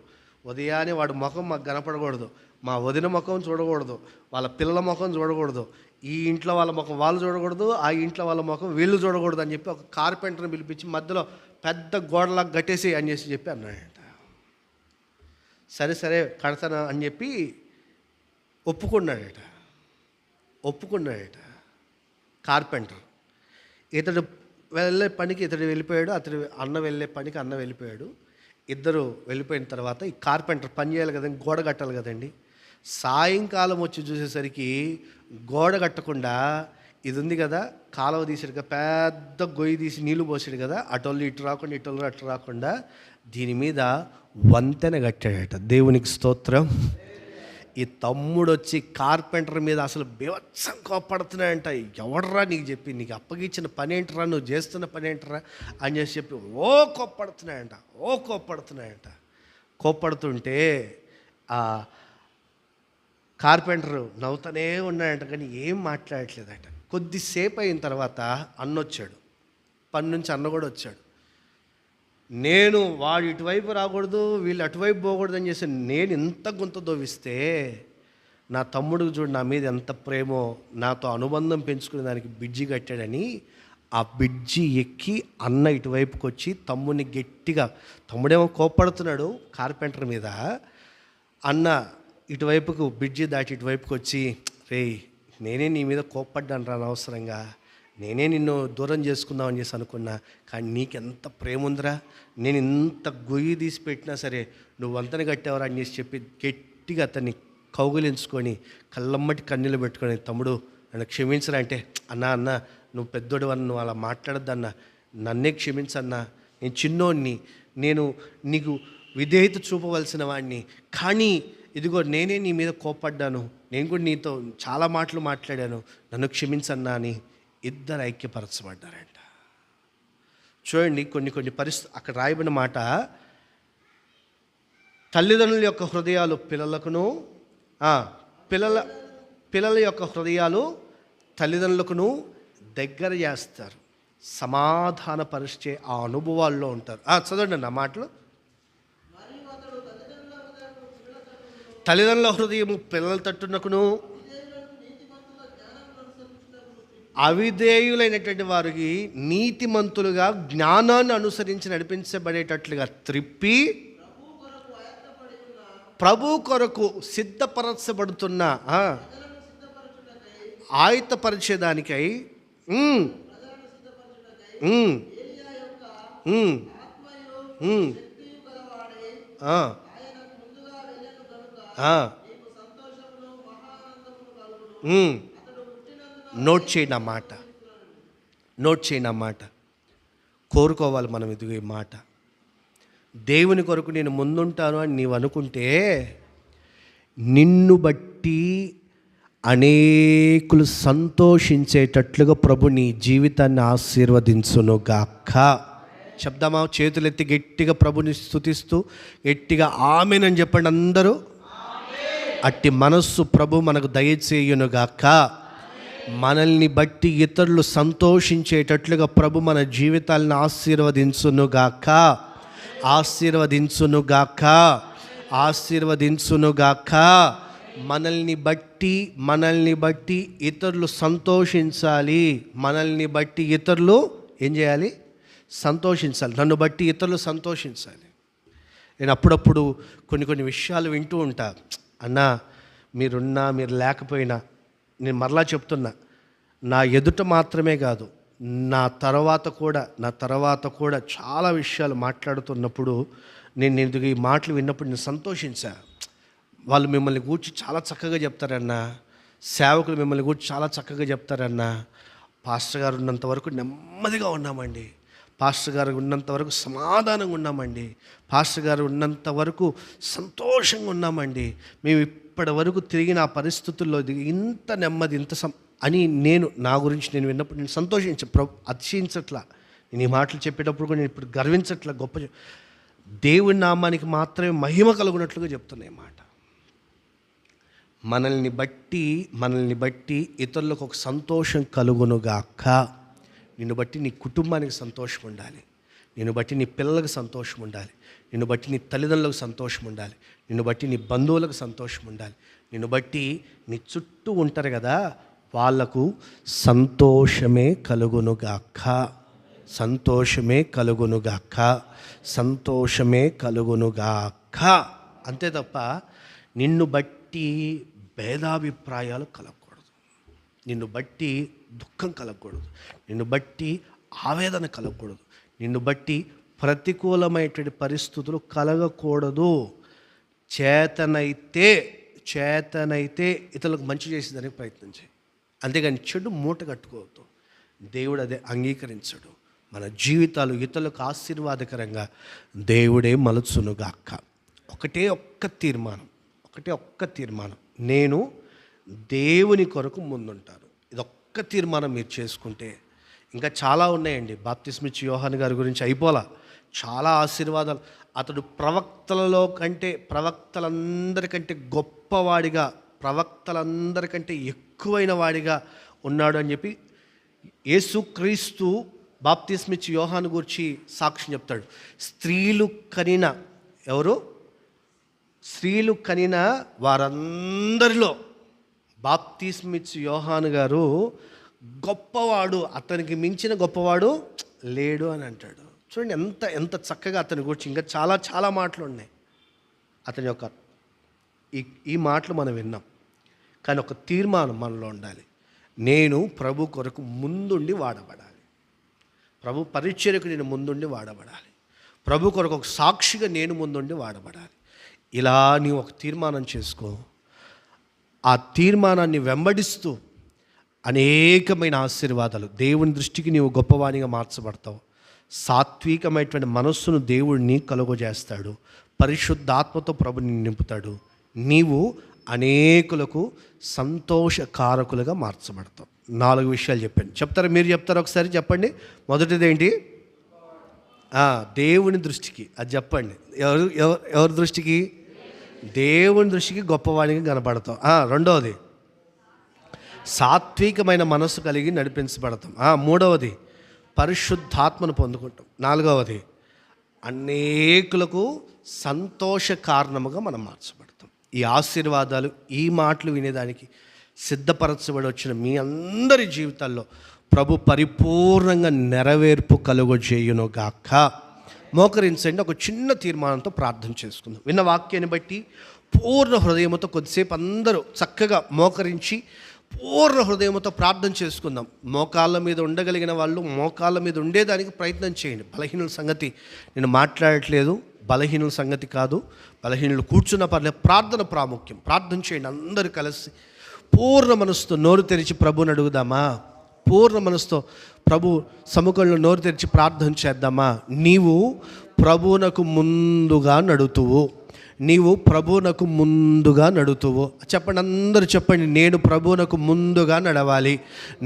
ఉదయాన్నే వాడి ముఖం మాకు కనపడకూడదు, మా వదిన ముఖం చూడకూడదు, వాళ్ళ పిల్లల ముఖం చూడకూడదు, ఈ ఇంట్లో వాళ్ళ ముఖం వాళ్ళు చూడకూడదు, ఆ ఇంట్లో వాళ్ళ ముఖం వీళ్ళు చూడకూడదు అని చెప్పి ఒక కార్పెంటర్ని పిలిపించి మధ్యలో పెద్ద గోడలా కట్టేసి అని చెప్పి అన్నాడట. సరే సరే కడతాను అని చెప్పి ఒప్పుకున్నాడట. కార్పెంటర్ ఇతడు వెళ్ళే పనికి ఇతడు వెళ్ళిపోయాడు, అతడు అన్న వెళ్ళే పనికి అన్న వెళ్ళిపోయాడు. ఇద్దరు వెళ్ళిపోయిన తర్వాత ఈ కార్పెంటర్ పని చేయాలి కదండి, గోడ కట్టాలి కదండి. సాయంకాలం వచ్చి చూసేసరికి గోడ కట్టకుండా ఇది ఉంది కదా, కాలువ తీసాడు కదా, పెద్ద గొయ్యి తీసి నీళ్లు పోసాడు కదా, అటోళ్ళు ఇటు రాకుండా ఇటోళ్ళు అటు రాకుండా దీని మీద వంతెన కట్టాడట. దేవునికి స్తోత్రం. ఈ తమ్ముడు వచ్చి కార్పెంటర్ మీద అసలు బీభత్సం కోప్పడుతున్నాడంట. ఎవడరా నీకు చెప్పి, నీకు అప్పగించిన పని ఏంటరా, నువ్వు చేస్తున్న పని ఏంటరా అని చెప్పి కోప్పడుతున్నాడంట. కోప్పడుతుంటే ఆ కార్పెంటర్ నవ్వుతూనే ఉన్నాడంట, కానీ ఏం మాట్లాడట్లేదట. కొద్దిసేపు అయిన తర్వాత అన్నొచ్చాడు, పని నుంచి అన్న కూడా వచ్చాడు. నేను వాడు ఇటువైపు రాకూడదు, వీళ్ళు అటువైపు పోకూడదు అని చేసి నేను ఇంత గుంత దోవిస్తే నా తమ్ముడికి చూడు నా మీద ఎంత ప్రేమో, నాతో అనుబంధం పెంచుకునే దానికి బిడ్జి కట్టాడని ఆ బిడ్జి ఎక్కి అన్న ఇటువైపుకి వచ్చి తమ్ముడిని గట్టిగా, తమ్ముడేమో కోప్పడుతున్నాడు కార్పెంటర్ మీద, అన్న ఇటువైపుకు బిడ్జి దాటి ఇటువైపుకి వచ్చి, రేయ్ నేనే నీ మీద కోప్పడ్డాను రా అనవసరంగా, నేనే నిన్ను దూరం చేసుకుందామని చేసి అనుకున్నా, కానీ నీకెంత ప్రేమ ఉందిరా, నేను ఇంత గొయ్యి తీసి పెట్టినా సరే నువ్వు వంతెన కట్టేవరా అని చెప్పి గట్టిగా అతన్ని కౌగులించుకొని కళ్ళమ్మటి కన్నీళ్ళు పెట్టుకొని, తమ్ముడు నన్ను క్షమించరా అంటే, అన్న నువ్వు పెద్దోడు అన్న, నువ్వు అలా మాట్లాడద్దన్నా, నన్నే క్షమించన్నా, నేను చిన్నోడిని, నేను నీకు విధేయత చూపవలసిన వాడిని, కానీ ఇదిగో నేనే నీ మీద కోప్పడ్డాను, నేను కూడా నీతో చాలా మాటలు మాట్లాడాను, నన్ను క్షమించన్నా అని ఇద్దరు ఐక్యపరచబడ్డారంట. చూడండి, కొన్ని పరిస్థితి అక్కడ రాయబడిన మాట, తల్లిదండ్రుల యొక్క హృదయాలు పిల్లలకును, పిల్లల యొక్క హృదయాలు తల్లిదండ్రులకును దగ్గర చేస్తారు, సమాధానపరిచే ఆ అనుభవాల్లో ఉంటారు. చదవండి నా మాటలు. తల్లిదండ్రుల హృదయము పిల్లల తట్టునకును, అవిధేయులైనటువంటి వారికి నీతిమంతులుగా జ్ఞానాన్ని అనుసరించి నడిపించబడేటట్లుగా త్రిప్పి ప్రభు కొరకు సిద్ధపరచబడుతున్న ఆయత్తపరిచేదానికై నోట్ చేయండి అన్నమాట. కోరుకోవాలి మనం ఇదిగో ఈ మాట. దేవుని కొరకు నేను ముందుంటాను అని నీవు అనుకుంటే నిన్ను బట్టి అనేకులు సంతోషించేటట్లుగా ప్రభు నీ జీవితాన్ని ఆశీర్వదించునుగాక. చెప్దామా? చేతులెత్తి గట్టిగా ప్రభుని స్తుతిస్తూ గట్టిగా ఆమేనని చెప్పండి అందరూ. అట్టి మనస్సు ప్రభు మనకు దయచేయునుగాక. మనల్ని బట్టి ఇతరులు సంతోషించేటట్లుగా ప్రభు మన జీవితాలను ఆశీర్వదించునుగాక. మనల్ని బట్టి ఇతరులు సంతోషించాలి. మనల్ని బట్టి ఇతరులు ఏం చేయాలి? సంతోషించాలి. నన్ను బట్టి ఇతరులు సంతోషించాలి. నేను అప్పుడప్పుడు కొన్ని విషయాలు వింటూ ఉంటా. అన్నా, మీరున్నా మీరు లేకపోయినా, నేను మరలా చెప్తున్నా, నా ఎదుట మాత్రమే కాదు, నా తర్వాత కూడా చాలా విషయాలు మాట్లాడుతున్నప్పుడు నేను ఈ మాటలు విన్నప్పుడు నేను సంతోషించా. వాళ్ళు మిమ్మల్ని గూర్చి చాలా చక్కగా చెప్తారన్నా, సేవకులు మిమ్మల్ని గూర్చి చాలా చక్కగా చెప్తారన్నా. పాస్టర్ గారు ఉన్నంత వరకు నెమ్మదిగా ఉన్నామండి, పాస్టర్ గారు ఉన్నంత వరకు సమాధానంగా ఉన్నామండి, పాస్టర్ గారు ఉన్నంత వరకు సంతోషంగా ఉన్నామండి, మేము ఇప్పటి వరకు తిరిగిన ఆ పరిస్థితుల్లో ఇంత నెమ్మది అని నా గురించి నేను విన్నప్పుడు నేను అతిశయించట్లా. నేను ఈ మాటలు చెప్పేటప్పుడు కూడా నేను ఇప్పుడు గర్వించట్లా. గొప్ప దేవుని నామానికి మాత్రమే మహిమ కలుగునట్లుగా చెప్తున్నాయి మాట. మనల్ని బట్టి ఇతరులకు ఒక సంతోషం కలుగునుగాక. నిన్ను బట్టి నీ కుటుంబానికి సంతోషం ఉండాలి, నిన్ను బట్టి నీ పిల్లలకు సంతోషం ఉండాలి, నిన్ను బట్టి నీ తల్లిదండ్రులకు సంతోషం ఉండాలి, నిన్ను బట్టి నీ బంధువులకు సంతోషం ఉండాలి, నిన్ను బట్టి నీ చుట్టూ ఉంటారు కదా వాళ్లకు సంతోషమే కలుగునుగాక. సంతోషమే కలుగునుగాక, సంతోషమే కలుగునుగాక. అంతే తప్ప నిన్ను బట్టి భేదాభిప్రాయాలు కలగకూడదు, నిన్ను బట్టి దుఃఖం కలగకూడదు, నిన్ను బట్టి ఆవేదన కలగకూడదు, నిన్ను బట్టి ప్రతికూలమైనటువంటి పరిస్థితులు కలగకూడదు. చేతనైతే ఇతరులకు మంచి చేసేదానికి ప్రయత్నం చేయి, అంతేగాని చెడు మూట కట్టుకోవద్దు. దేవుడు అదే అంగీకరించడు. మన జీవితాలు ఇతరులకు ఆశీర్వాదకరంగా దేవుడే మలుచునుగాక. ఒకటే ఒక్క తీర్మానం, నేను దేవుని కొరకు ముందుంటాను. ఇదొక్క తీర్మానం మీరు చేసుకుంటే, ఇంకా చాలా ఉన్నాయండి. బాప్తిస్మిచ్చి యోహాను గారి గురించి అయిపోలా, చాలా ఆశీర్వాదాలు. అతడు ప్రవక్తలందరికంటే గొప్పవాడిగా, ప్రవక్తలందరికంటే ఎక్కువైన వాడిగా ఉన్నాడు అని చెప్పి యేసుక్రీస్తు బాప్తిస్మిచ్చి యోహాను గురించి సాక్ష్యం చెప్తాడు. స్త్రీలు కనిన వారందరిలో బాప్తిస్మిచ్చి యోహాను గారు గొప్పవాడు, అతనికి మించిన గొప్పవాడు లేడు అని అంటాడు. చూడండి ఎంత చక్కగా అతని గురించి ఇంకా చాలా చాలా మాటలు ఉన్నాయి. అతని యొక్క ఈ మాటలు మనం విన్నాం, కానీ ఒక తీర్మానం మనలో ఉండాలి. నేను ప్రభు కొరకు ముందుండి వాడబడాలి, ప్రభు పరిచర్యకు నేను ముందుండి వాడబడాలి, ప్రభు కొరకు ఒక సాక్షిగా నేను ముందుండి వాడబడాలి. ఇలా నీవు ఒక తీర్మానం చేసుకో. ఆ తీర్మానాన్ని వెంబడిస్తూ అనేకమైన ఆశీర్వాదాలు, దేవుని దృష్టికి నీవు గొప్పవానిగా మార్చబడతావు. సాత్వికమైనటువంటి మనస్సును దేవుడిని కలుగజేస్తాడు. పరిశుద్ధాత్మతో ప్రభుని నింపుతాడు. నీవు అనేకులకు సంతోషకారకులుగా మార్చబడతావు. 4 విషయాలు చెప్పాను. చెప్తారా? మీరు చెప్తారా? ఒకసారి చెప్పండి. మొదటిది ఏంటి? దేవుని దృష్టికి. అది చెప్పండి. ఎవరి దృష్టికి? దేవుని దృష్టికి గొప్పవాడిగా కనపడతాం. రెండవది, సాత్వికమైన మనస్సు కలిగి నడిపించబడతాం. మూడవది, పరిశుద్ధాత్మను పొందుకుంటాం. 4వది, అనేకులకు సంతోష కారణముగా మనం మార్చబడతాం. ఈ ఆశీర్వాదాలు, ఈ మాటలు వినేదానికి సిద్ధపరచబడి వచ్చిన మీ అందరి జీవితాల్లో ప్రభు పరిపూర్ణంగా నెరవేర్పు కలుగజేయునుగాక. మోకరించండి. ఒక చిన్న తీర్మానంతో ప్రార్థన చేసుకుందాం. విన్న వాక్యాన్ని బట్టి పూర్ణ హృదయంతో కొద్దిసేపు అందరూ చక్కగా మోకరించి పూర్ణ హృదయంతో ప్రార్థన చేసుకుందాం. మోకాళ్ళ మీద ఉండగలిగిన వాళ్ళు మోకాళ్ళ మీద ఉండేదానికి ప్రయత్నం చేయండి. బలహీనుల సంగతి నేను మాట్లాడట్లేదు, బలహీనుల సంగతి కాదు. బలహీనులు కూర్చున్న పర్లేదు, ప్రార్థన ప్రాముఖ్యం. ప్రార్థన చేయండి. అందరూ కలిసి పూర్ణ మనసుతో నోరు తెరిచి ప్రభుని అడుగుదామా? పూర్ణ మనసుతో ప్రభు సముఖంలో నోరు తెరిచి ప్రార్థన చేద్దామా? నీవు ప్రభువునకు ముందుగా నడుతువు, నీవు ప్రభువునకు ముందుగా నడుతువు. చెప్పండి, అందరూ చెప్పండి. నేను ప్రభువునకు ముందుగా నడవాలి,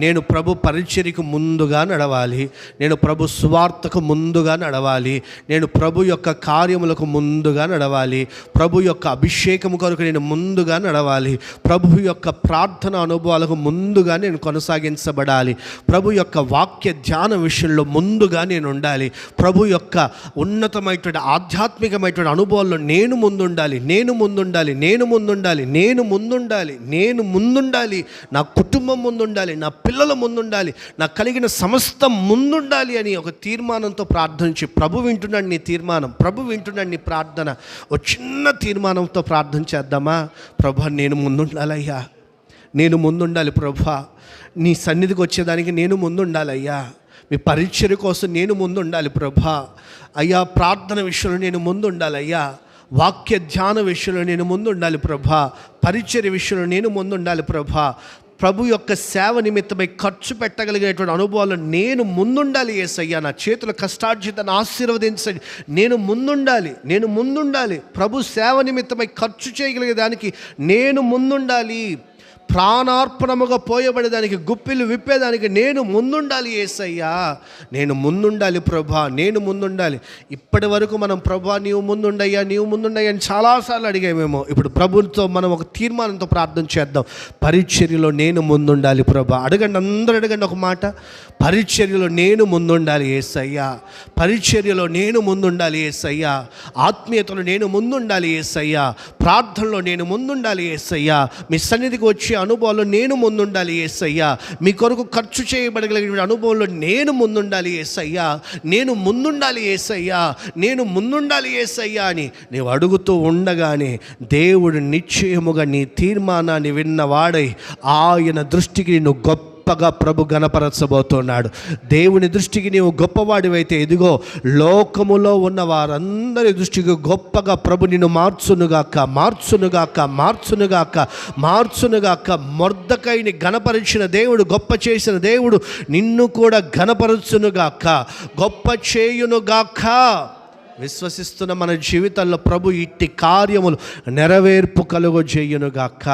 నేను ప్రభు పరిచర్యకు ముందుగా నడవాలి, నేను ప్రభు సువార్తకు ముందుగా నడవాలి, నేను ప్రభు యొక్క కార్యములకు ముందుగా నడవాలి, ప్రభు యొక్క అభిషేకము కొరకు నేను ముందుగా నడవాలి, ప్రభు యొక్క ప్రార్థన అనుభవాలకు ముందుగా నేను కొనసాగించబడాలి, ప్రభు యొక్క వాక్య ధ్యాన విషయంలో ముందుగా నేను ఉండాలి, ప్రభు యొక్క ఉన్నతమైనటువంటి ఆధ్యాత్మికమైనటువంటి అనుభవాల్లో నేను ముందుండాలి, నేను ముందుండాలి, నేను ముందుండాలి, నేను ముందుండాలి, నేను ముందుండాలి, నా కుటుంబం ముందుండాలి, నా పిల్లల ముందుండాలి, నాకు కలిగిన సమస్తం ముందుండాలి అని ఒక తీర్మానంతో ప్రార్థించి, ప్రభు వింటున్నాడు నీ తీర్మానం, ప్రభు వింటున్నాడు నీ ప్రార్థన. ఒక చిన్న తీర్మానంతో ప్రార్థన చేద్దామా? ప్రభు, నేను ముందుండాలయ్యా, నేను ముందుండాలి ప్రభా, నీ సన్నిధికి వచ్చేదానికి నేను ముందుండాలయ్యా, మీ పరిచర్య కోసం నేను ముందుండాలి ప్రభా, అయ్యా ప్రార్థన విషయంలో నేను ముందుండాలయ్యా, వాక్య ధ్యాన విషయంలో నేను ముందుండాలి ప్రభా, పరిచర్య విషయంలో నేను ముందుండాలి ప్రభా, ప్రభు యొక్క సేవ నిమిత్తమై ఖర్చు పెట్టగలిగినటువంటి అనుభవాలు నేను ముందుండాలి యేసయ్యా, నా చేతుల కష్టార్జితాన్ని ఆశీర్వదించండి, నేను ముందుండాలి ప్రభు సేవ నిమిత్తమై ఖర్చు చేయగలిగేదానికి నేను ముందుండాలి, ప్రాణార్పణముగా పోయబడేదానికి గుప్పిలు విప్పేదానికి నేను ముందుండాలి యేసయ్యా, నేను ముందుండాలి ప్రభా, నేను ముందుండాలి. ఇప్పటి వరకు మనం ప్రభా నీవు ముందుండయ్యా, నీవు ముందుండయ్యా అని చాలాసార్లు అడిగామేమో. ఇప్పుడు ప్రభుతో మనం ఒక తీర్మానంతో ప్రార్థన చేద్దాం. పరిచర్యలో నేను ముందుండాలి ప్రభా. అడగండి, అందరూ అడగండి ఒక మాట. పరిచర్యలో నేను ముందుండాలి యేసయ్యా, పరిచర్యలో నేను ముందుండాలి యేసయ్యా, ఆత్మీయతలో నేను ముందుండాలి యేసయ్యా, ప్రార్థనలో నేను ముందుండాలి యేసయ్యా, మీ సన్నిధికి వచ్చి అనుభవాల్లో నేను ముందుండాలి యేసయ్యా. మీ కొరకు ఖర్చు చేయబడగలిగిన అనుభవంలో నేను ముందుండాలి యేసయ్యా, నేను ముందుండాలి యేసయ్యా, నేను ముందుండాలి యేసయ్యా అని నీవు అడుగుతూ ఉండగానే దేవుడు నిశ్చయముగా నీ తీర్మానాన్ని విన్నవాడై ఆయన దృష్టికి నిన్ను గొప్పగా ప్రభు గణపరచబోతున్నాడు. దేవుని దృష్టికి నీవు గొప్పవాడివైతే ఇదిగో లోకములో ఉన్న వారందరి దృష్టికి గొప్పగా ప్రభు నిన్ను మార్చునుగాక, మార్చునుగాక, మార్చునుగాక, మార్చునుగాక. మొర్దెకైని గణపరిచిన దేవుడు, గొప్ప చేసిన దేవుడు నిన్ను కూడా గణపరచునుగాక, గొప్ప చేయునుగాక. విశ్వసిస్తున్న మన జీవితాల్లో ప్రభు ఇట్టి కార్యములు నెరవేర్పు కలుగ చేయునుగాక.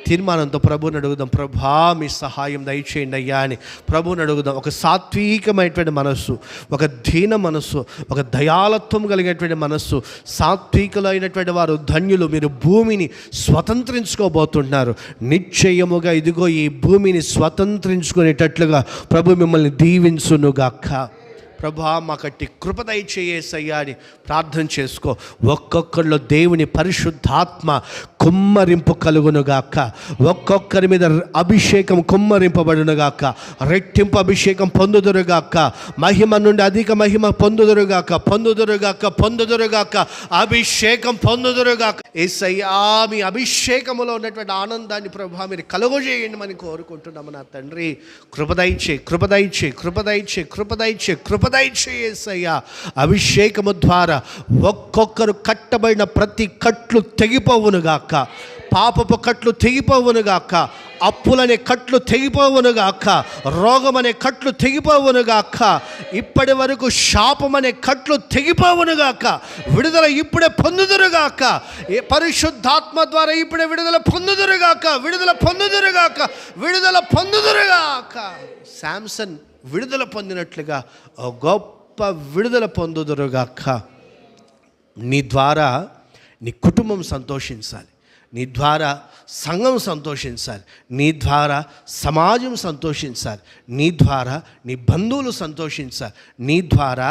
తీర్మానంతో ప్రభుని అడుగుదాం, ప్రభా మీ సహాయం దయచేయండి అయ్యా అని ప్రభుని అడుగుదాం. ఒక సాత్వికమైనటువంటి మనస్సు, ఒక దీన మనస్సు, ఒక దయాలత్వం కలిగినటువంటి మనస్సు, సాత్వికులైనటువంటి వారు ధన్యులు. మీరు భూమిని స్వతంత్రించుకోబోతున్నారు. నిశ్చయముగా ఇదిగో ఈ భూమిని స్వతంత్రించుకునేటట్లుగా ప్రభు మిమ్మల్ని దీవించునుగాక. ప్రభా మాకట్టి కృప దయచేయేసయ్యా అని ప్రార్థన చేసుకో. ఒక్కొక్కరిలో దేవుని పరిశుద్ధాత్మ కుమ్మరింపు కలుగునుగాక, ఒక్కొక్కరి మీద అభిషేకం కుమ్మరింపబడునుగాక, రెట్టింపు అభిషేకం పొందుదురుగాక, మహిమ నుండి అధిక మహిమ పొందుదురుగాక, పొందుదురుగాక, పొందుదురుగాక, అభిషేకం పొందుదురుగాక. యేసయ్యా మీ అభిషేకములో ఉన్నటువంటి ఆనందాన్ని ప్రభా మీరు కలుగజేయండి అని కోరుకుంటున్నాము నా తండ్రి. కృపదైచే, కృపదైచే, కృపదైచే, కృపదైచే, కృపదైచే యేసయ్యా. అభిషేకము ద్వారా ఒక్కొక్కరు కట్టబడిన ప్రతి కట్లు తెగిపోవునుగాక, పాపపు కట్లు తెగిపోవునుగాక, అప్పులనే కట్లు తెగిపోవునుగాక, రోగమనే కట్లు తెగిపోవునుగాక, ఇప్పటి వరకు శాపమనే కట్లు తెగిపోవునుగాక. విడుదల ఇప్పుడే పొందుదురుగాక, పరిశుద్ధాత్మ ద్వారా ఇప్పుడే విడుదల పొందుదురుగాక, విడుదల పొందుదురుగాక, విడుదల పొందుదురుగాక. శాంసన్ విడుదల పొందినట్లుగా గొప్ప విడుదల పొందుదురుగాక. నీ ద్వారా నీ కుటుంబం సంతోషించాలి, నీ ద్వారా సంఘం సంతోషించాలి, నీ ద్వారా సమాజం సంతోషించాలి, నీ ద్వారా నీ బంధువులు సంతోషించాలి, నీ ద్వారా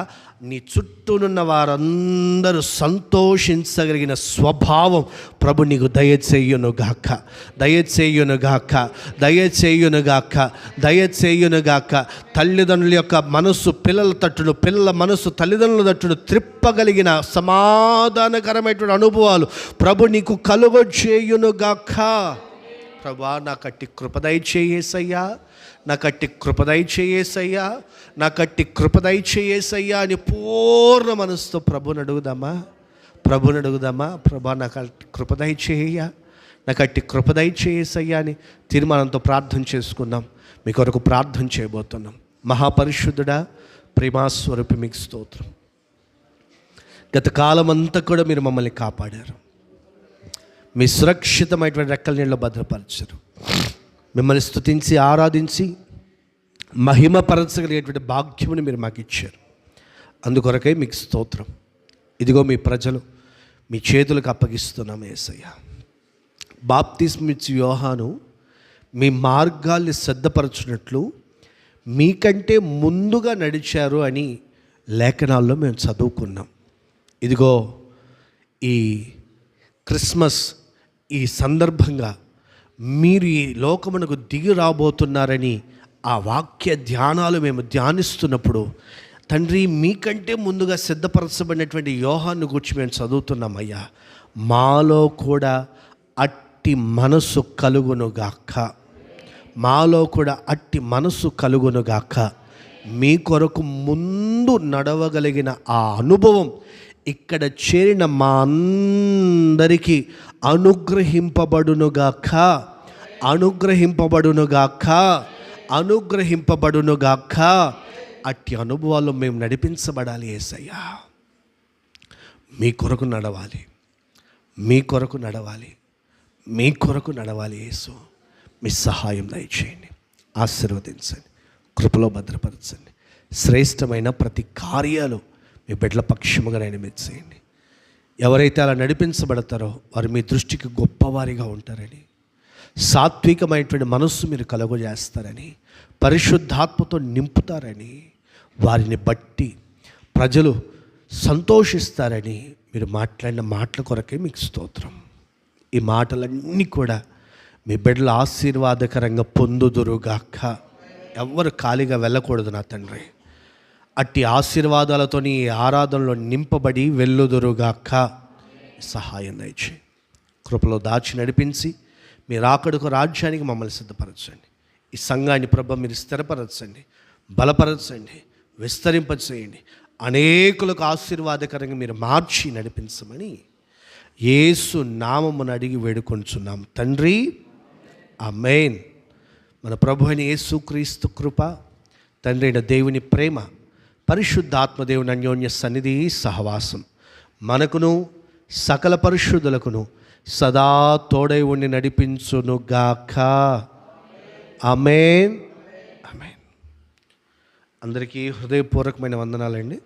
నీ చుట్టూనున్న వారందరూ సంతోషించగలిగిన స్వభావం ప్రభు నీకు దయచేయునుగాక, దయచేయునుగాక, దయచేయునుగాక, దయచేయునుగాక. తల్లిదండ్రుల యొక్క మనస్సు పిల్లల తట్టును, పిల్లల మనస్సు తల్లిదండ్రుల తట్టును త్రిప్పగలిగిన సమాధానకరమైనటువంటి అనుభవాలు ప్రభు నీకు కలుగజేయునుగాక. ప్రభా నా కట్టి కృపదయ చేయేసయ్యా, నా కట్టి కృపదయ చేయేసయ్యా, నా కట్టి కృపదయ చేయేసయ్యా అని పూర్ణ మనసుతో ప్రభుని అడుగుదామా, ప్రభుని అడుగుదామా. ప్రభా నా కట్టి కృపదయ చేయ, నా కట్టి కృపదయ చేయేసయ్యా అని తీర్మానంతో ప్రార్థన చేసుకున్నాం. మీ కొరకు ప్రార్థన చేయబోతున్నాం. మహాపరిశుద్ధుడా, ప్రేమాస్వరూపి మీకు స్తోత్రం. గత కాలం అంతా కూడా మీరు మమ్మల్ని కాపాడారు, మీ సురక్షితమైనటువంటి రెక్కల నీళ్ళలో భద్రపరచరు. మిమ్మల్ని స్తుతించి ఆరాధించి మహిమపరచగలిగేటువంటి భాగ్యముని మీరు మాకు ఇచ్చారు. అందుకొరకై మీకు స్తోత్రం. ఇదిగో మీ ప్రజలు మీ చేతులకు అప్పగిస్తున్నాం యేసయ్య. బాప్తిస్మిచ్చి యోహాను మీ మార్గాల్ని సిద్ధపరచున్నట్లు మీకంటే ముందుగా నడిచారు అని లేఖనాల్లో మేము చదువుకున్నాం. ఇదిగో ఈ క్రిస్మస్ ఈ సందర్భంగా మీరు ఈ లోకమునకు దిగి రాబోతున్నారని ఆ వాక్య ధ్యానాలు మేము ధ్యానిస్తున్నప్పుడు తండ్రి మీకంటే ముందుగా సిద్ధపరచబడినటువంటి యోహాను గురించి మేము చదువుతున్నామయ్యా. మాలో కూడా అట్టి మనసు కలుగునుగాక, మాలో కూడా అట్టి మనసు కలుగునుగాక. మీ కొరకు ముందు నడవగలిగిన ఆ అనుభవం ఇక్కడ చేరిన మా అందరికీ అనుగ్రహింపబడునుగాక, అనుగ్రహింపబడునుగాక, అనుగ్రహింపబడునుగాక. అట్టి అనుభవాలు మేము నడిపించబడాలి యేసయ్యా. మీ కొరకు నడవాలి, మీ కొరకు నడవాలి, మీ కొరకు నడవాలి యేసు. మీ సహాయం దయచేయండి, ఆశీర్వదించండి, కృపలో భద్రపరచండి. శ్రేష్టమైన ప్రతి కార్యాలు మీ బిడ్డల పక్షముగా నడిపించేయండి. ఎవరైతే అలా నడిపించబడతారో వారు మీ దృష్టికి గొప్పవారిగా ఉంటారని, సాత్వికమైనటువంటి మనస్సు మీరు కలుగజేస్తారని, పరిశుద్ధాత్మతో నింపుతారని, వారిని బట్టి ప్రజలు సంతోషిస్తారని మీరు మాట్లాడిన మాటల కొరకే మీకు స్తోత్రం. ఈ మాటలన్నీ కూడా మీ బిడ్డలు ఆశీర్వాదకరంగా పొందుదురుగాక. ఎవ్వరు ఖాళీగా వెళ్ళకూడదు నా తండ్రి. అట్టి ఆశీర్వాదాలతో నీ ఆరాధనలో నింపబడి వెళ్ళుదురుగాక. సహాయం దయచేయి. కృపలో దాచి నడిపించి మీ రాకడకు రాజ్యానికి మమ్మల్ని సిద్ధపరచండి. ఈ సంఘాన్ని ప్రభ మీరు స్థిరపరచండి, బలపరచండి, విస్తరింపచేయండి. అనేకులకు ఆశీర్వాదకరంగా మీరు మార్చి నడిపించమని యేసు నామమున అడిగి వేడుకొంచున్నాం తండ్రి. ఆమేన్. మన ప్రభు అయిన యేసుక్రీస్తు కృప, తండ్రి అయిన దేవుని ప్రేమ, పరిశుద్ధాత్మదేవుని అన్యోన్య సన్నిధి సహవాసం మనకును సకల పరిశుద్ధులకును సదా తోడై ఉండి నడిపించునుగాక. ఆమేన్. ఆమేన్. అందరికీ హృదయపూర్వకమైన వందనాలండి.